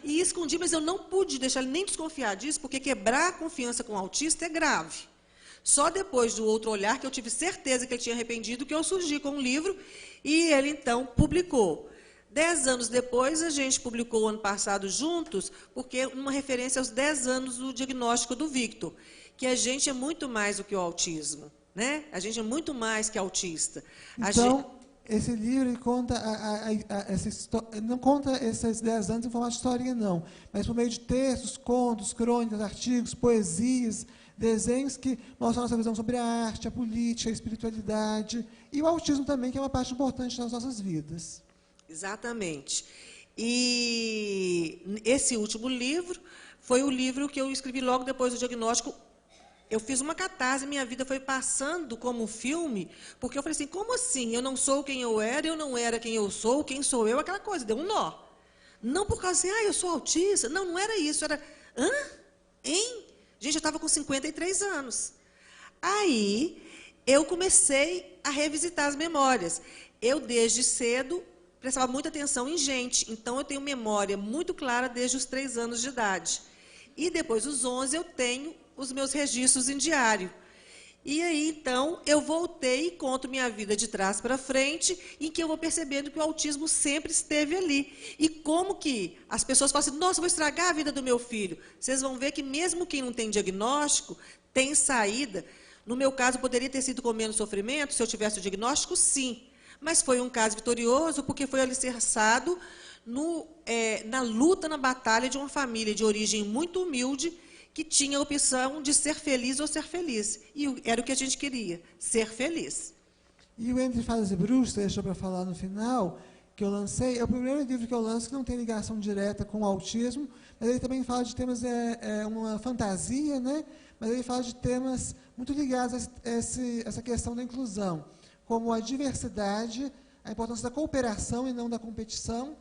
E escondi, mas eu não pude deixar ele nem desconfiar disso, porque quebrar a confiança com o autista é grave. Só depois do Outro Olhar, que eu tive certeza que ele tinha arrependido, que eu surgi com um livro, e ele, então, publicou. 10 anos depois, a gente publicou o ano passado juntos, porque uma referência aos 10 anos do diagnóstico do Victor, que a gente é muito mais do que o autismo. Né? A gente é muito mais que autista. Então, esse livro ele conta não conta esses 10 anos em formato de historinha, não, mas por meio de textos, contos, crônicas, artigos, poesias, desenhos que mostram a nossa visão sobre a arte, a política, a espiritualidade e o autismo também, que é uma parte importante das nossas vidas. Exatamente. E esse último livro foi o livro que eu escrevi logo depois do diagnóstico. Eu fiz uma catarse, minha vida foi passando como um filme, porque eu falei assim, como assim? Eu não sou quem eu não era quem eu sou, quem sou eu? Aquela coisa, deu um nó. Não por causa assim, eu sou autista. Não, não era isso, era, hein? Gente, eu estava com 53 anos. Aí, eu comecei a revisitar as memórias. Eu, desde cedo, prestava muita atenção em gente, então eu tenho memória muito clara desde os 3 anos de idade. E depois dos 11, eu tenho os meus registros em diário. E aí, então, eu voltei e conto minha vida de trás para frente, em que eu vou percebendo que o autismo sempre esteve ali. E como que as pessoas falam assim, nossa, vou estragar a vida do meu filho. Vocês vão ver que mesmo quem não tem diagnóstico, tem saída. No meu caso, poderia ter sido com menos sofrimento, se eu tivesse o diagnóstico, sim. Mas foi um caso vitorioso, porque foi alicerçado na luta, na batalha de uma família de origem muito humilde, que tinha a opção de ser feliz ou ser feliz. E era o que a gente queria, ser feliz. E o Entre Fadas e Bruxas, deixou para falar no final, que eu lancei, é o primeiro livro que eu lanço que não tem ligação direta com o autismo, mas ele também fala de temas, uma fantasia, né? Mas ele fala de temas muito ligados a essa questão da inclusão, como a diversidade, a importância da cooperação e não da competição,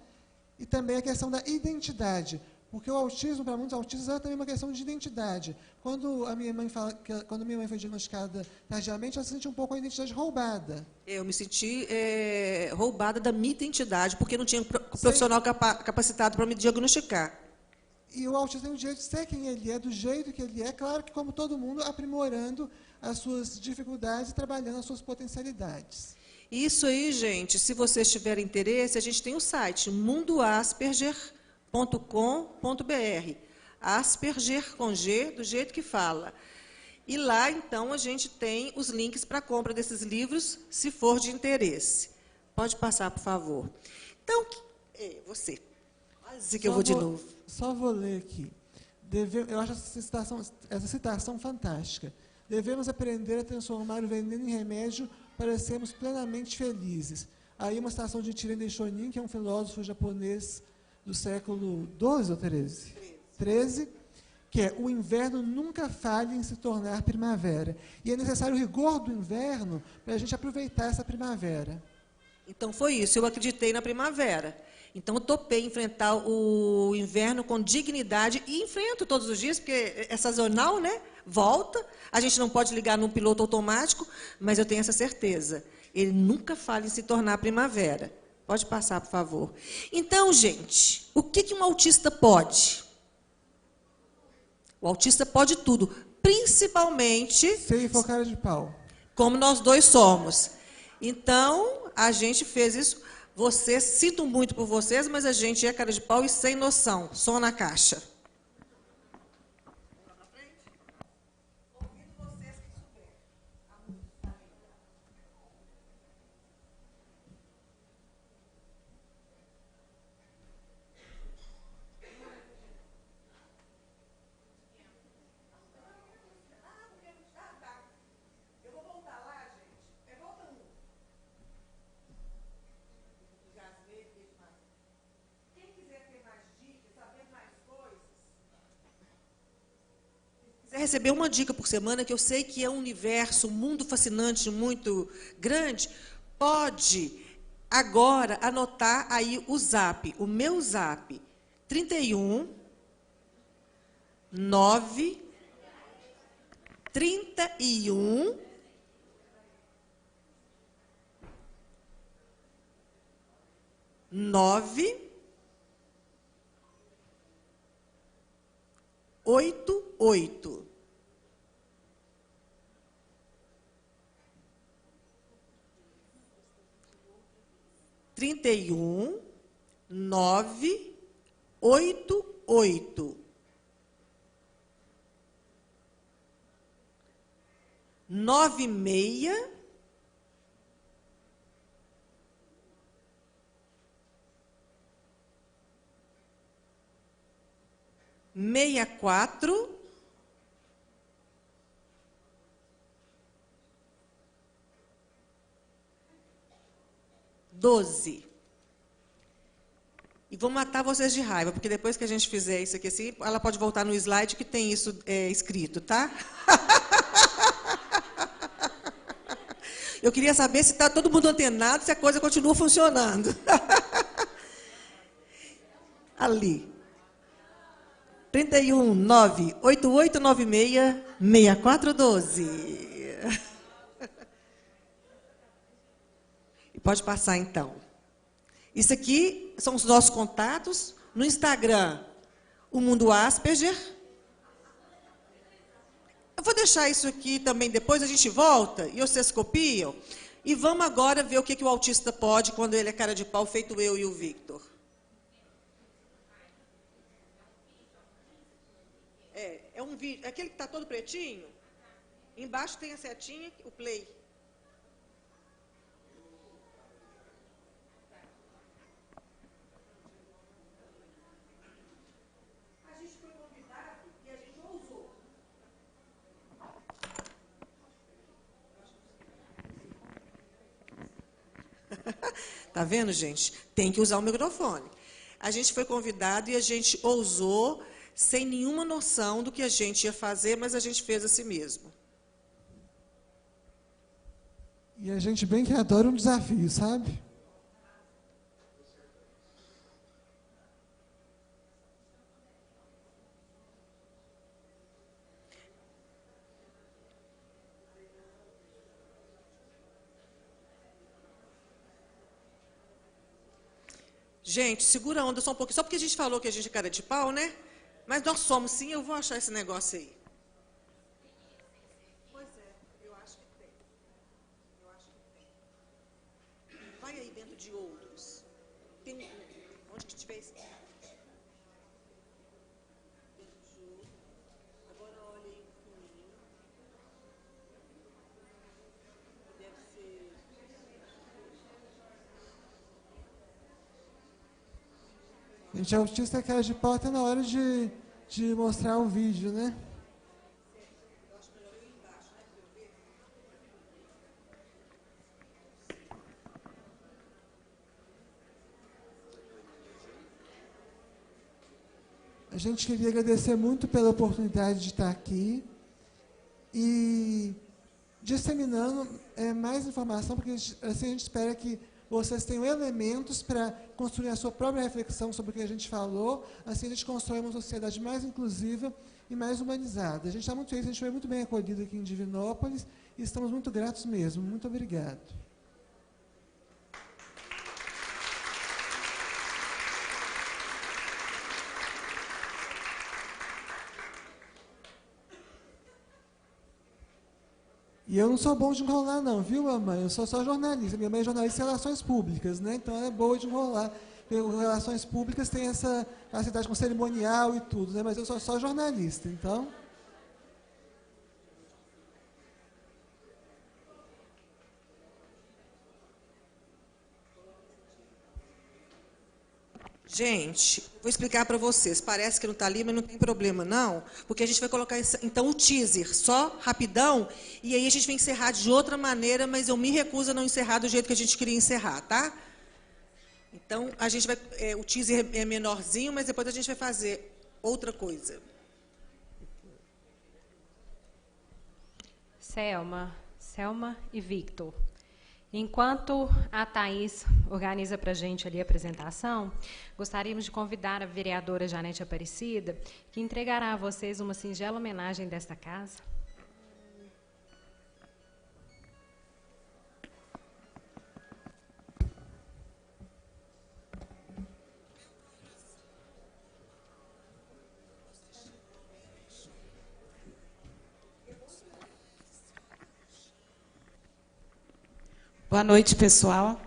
e também a questão da identidade. Porque o autismo, para muitos autistas, é também uma questão de identidade. Quando a minha mãe foi diagnosticada tardiamente, ela se sentiu um pouco a identidade roubada. Eu me senti roubada da minha identidade, porque não tinha profissional capacitado para me diagnosticar. E o autista tem o direito de ser quem ele é, do jeito que ele é, claro que, como todo mundo, aprimorando as suas dificuldades e trabalhando as suas potencialidades. Isso aí, gente, se vocês tiverem interesse, a gente tem o site mundoasperger.com.br. Asperger com G, do jeito que fala. E lá, então, a gente tem os links para a compra desses livros, se for de interesse. Pode passar, por favor. Então, você. Quase que eu vou de novo. Só vou ler aqui. Eu acho essa citação fantástica. Devemos aprender a transformar o veneno em remédio para sermos plenamente felizes. Aí uma citação de Nichiren Daishonin, que é um filósofo japonês do século XII ou XIII? XIII, que é o inverno nunca falha em se tornar primavera. E é necessário o rigor do inverno para a gente aproveitar essa primavera. Então, foi isso. Eu acreditei na primavera. Então, eu topei enfrentar o inverno com dignidade e enfrento todos os dias, porque é sazonal, né? Volta. A gente não pode ligar num piloto automático, mas eu tenho essa certeza. Ele nunca falha em se tornar primavera. Pode passar, por favor. Então, gente, o que um autista pode? O autista pode tudo, principalmente... Ser for cara de pau. Como nós dois somos. Então, a gente fez isso. Vocês, sinto muito por vocês, mas a gente é cara de pau e sem noção. Som na caixa. Receber uma dica por semana, que eu sei que é um universo, um mundo fascinante, muito grande, pode agora anotar aí o zap, o meu zap, 31 9 31 9 88 31 9 88 96 64 12. E vou matar vocês de raiva, porque depois que a gente fizer isso aqui assim, ela pode voltar no slide que tem isso escrito, tá? Eu queria saber se está todo mundo antenado, se a coisa continua funcionando. Ali. 31 9 8896 6412. E pode passar, então. Isso aqui são os nossos contatos. No Instagram, o Mundo Asperger. Eu vou deixar isso aqui também, depois a gente volta e vocês copiam. E vamos agora ver o que o autista pode quando ele é cara de pau, feito eu e o Victor. É um vídeo, aquele que está todo pretinho. Embaixo tem a setinha, o play. A gente foi convidado e a gente ousou. Tá vendo, gente? Tem que usar o microfone. A gente foi convidado e a gente ousou, sem nenhuma noção do que a gente ia fazer, mas a gente fez a si mesmo. E a gente bem que adora um desafio, sabe? Gente, segura a onda só um pouquinho. Só porque a gente falou que a gente é cara de pau, né? Mas nós somos sim, eu vou achar esse negócio aí. Pois é, eu acho que tem. Eu acho que tem. Vai aí dentro de outros. Tem onde que tiver esse. Agora olha aí um pouquinho. Deve ser. A gente é autista cara de pau até na hora de mostrar o vídeo, né? A gente queria agradecer muito pela oportunidade de estar aqui e disseminando mais informação, porque assim a gente espera que vocês tenham elementos para construir a sua própria reflexão sobre o que a gente falou, assim a gente constrói uma sociedade mais inclusiva e mais humanizada. A gente está muito feliz, a gente foi muito bem acolhido aqui em Divinópolis e estamos muito gratos mesmo. Muito obrigado. E eu não sou bom de enrolar, não, viu, mamãe? Eu sou só jornalista. Minha mãe é jornalista em relações públicas, né? Então ela é boa de enrolar. Porque relações públicas tem essa facilidade com cerimonial e tudo, né? Mas eu sou só jornalista, então. Gente, vou explicar para vocês. Parece que não está ali, mas não tem problema, não. Porque a gente vai colocar, então, o teaser, só rapidão, e aí a gente vai encerrar de outra maneira, mas eu me recuso a não encerrar do jeito que a gente queria encerrar, tá? Então, a gente vai... o teaser é menorzinho, mas depois a gente vai fazer outra coisa. Selma e Victor. Enquanto a Thaís organiza para a gente ali a apresentação, gostaríamos de convidar a vereadora Janete Aparecida, que entregará a vocês uma singela homenagem desta casa. Boa noite, pessoal.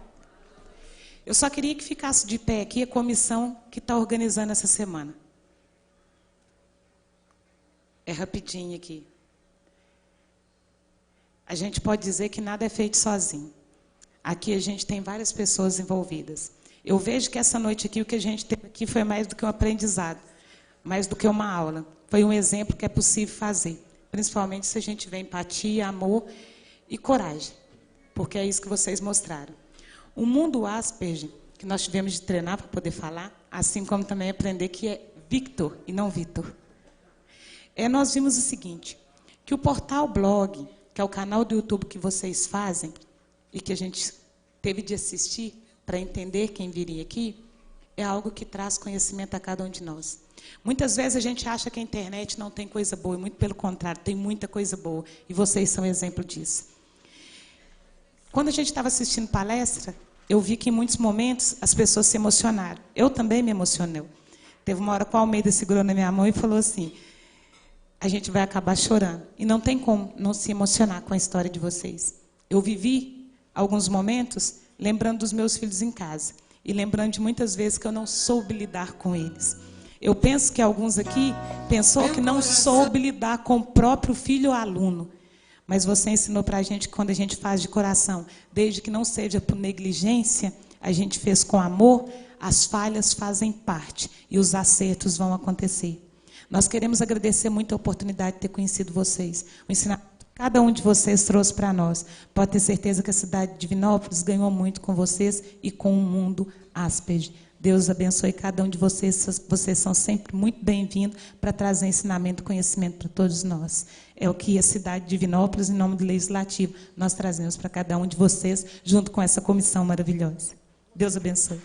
Eu só queria que ficasse de pé aqui a comissão que está organizando essa semana. É rapidinho aqui. A gente pode dizer que nada é feito sozinho. Aqui a gente tem várias pessoas envolvidas. Eu vejo que essa noite aqui, o que a gente teve aqui foi mais do que um aprendizado, mais do que uma aula. Foi um exemplo que é possível fazer, principalmente se a gente tiver empatia, amor e coragem. Porque é isso que vocês mostraram. O mundo Asperger, que nós tivemos de treinar para poder falar, assim como também aprender que é Victor e não Vitor. Nós vimos o seguinte, que o portal blog, que é o canal do YouTube que vocês fazem, e que a gente teve de assistir para entender quem viria aqui, é algo que traz conhecimento a cada um de nós. Muitas vezes a gente acha que a internet não tem coisa boa, e muito pelo contrário, tem muita coisa boa, e vocês são exemplo disso. Quando a gente estava assistindo palestra, eu vi que em muitos momentos as pessoas se emocionaram. Eu também me emocionei. Teve uma hora que o Almeida segurou na minha mão e falou assim, a gente vai acabar chorando. E não tem como não se emocionar com a história de vocês. Eu vivi alguns momentos lembrando dos meus filhos em casa. E lembrando de muitas vezes que eu não soube lidar com eles. Eu penso que alguns aqui pensou que não soube lidar com o próprio filho ou aluno. Mas você ensinou para a gente que quando a gente faz de coração, desde que não seja por negligência, a gente fez com amor, as falhas fazem parte e os acertos vão acontecer. Nós queremos agradecer muito a oportunidade de ter conhecido vocês. O ensinamento que cada um de vocês trouxe para nós. Pode ter certeza que a cidade de Divinópolis ganhou muito com vocês e com o mundo Asperger. Deus abençoe cada um de vocês. Vocês são sempre muito bem-vindos para trazer ensinamento e conhecimento para todos nós. É o que a cidade de Divinópolis, em nome do Legislativo, nós trazemos para cada um de vocês, junto com essa comissão maravilhosa. Deus abençoe.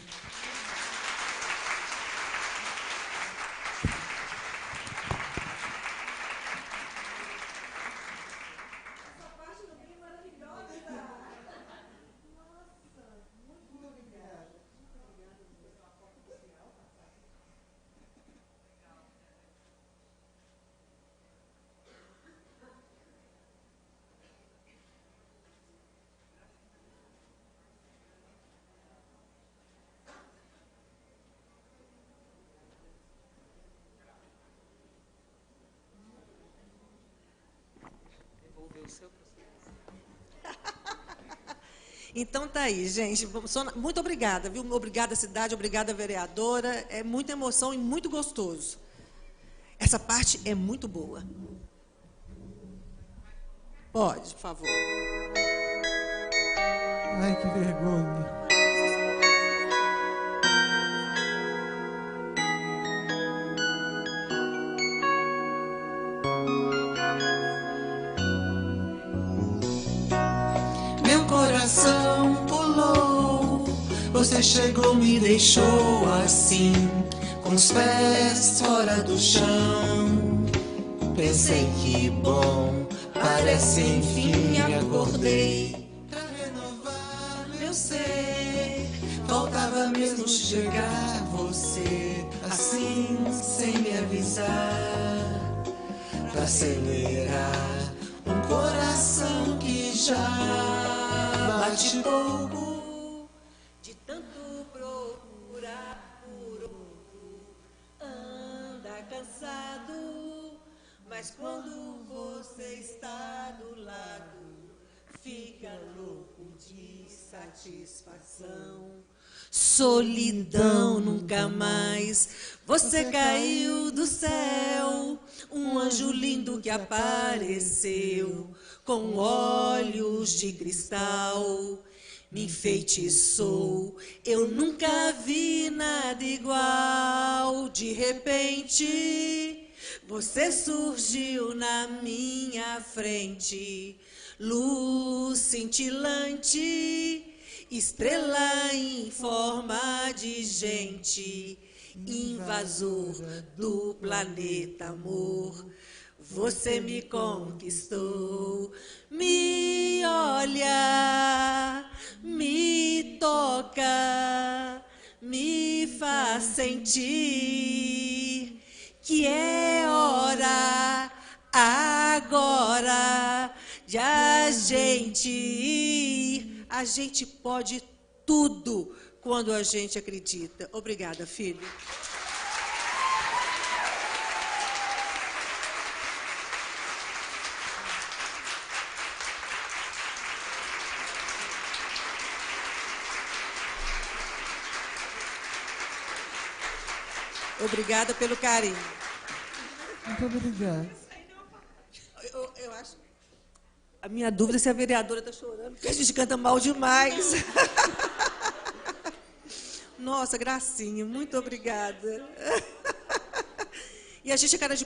Então tá aí, gente. Muito obrigada, viu? Obrigada, cidade, obrigada, vereadora. É muita emoção e muito gostoso. Essa parte é muito boa. Pode, por favor. Ai, que vergonha. Você chegou, me deixou assim, com os pés fora do chão. Pensei que bom, parece enfim acordei. Pra renovar meu ser, faltava mesmo chegar você, assim sem me avisar. Pra acelerar um coração que já bate pouco, de tanto procurar por outro, anda cansado, mas quando você está do lado, fica louco de satisfação. Solidão nunca mais, você caiu do céu, um anjo lindo que apareceu, com olhos de cristal, me enfeitiçou, eu nunca vi nada igual. De repente, você surgiu na minha frente, luz cintilante, estrela em forma de gente, invasor do planeta amor. Você me conquistou, me olha, me toca, me faz sentir que é hora agora de a gente ir. A gente pode tudo quando a gente acredita. Obrigada, filho. Obrigada pelo carinho. Muito obrigada. Eu acho... A minha dúvida é se a vereadora está chorando, porque a gente canta mal demais. Nossa, gracinha, muito obrigada. E a gente é cara de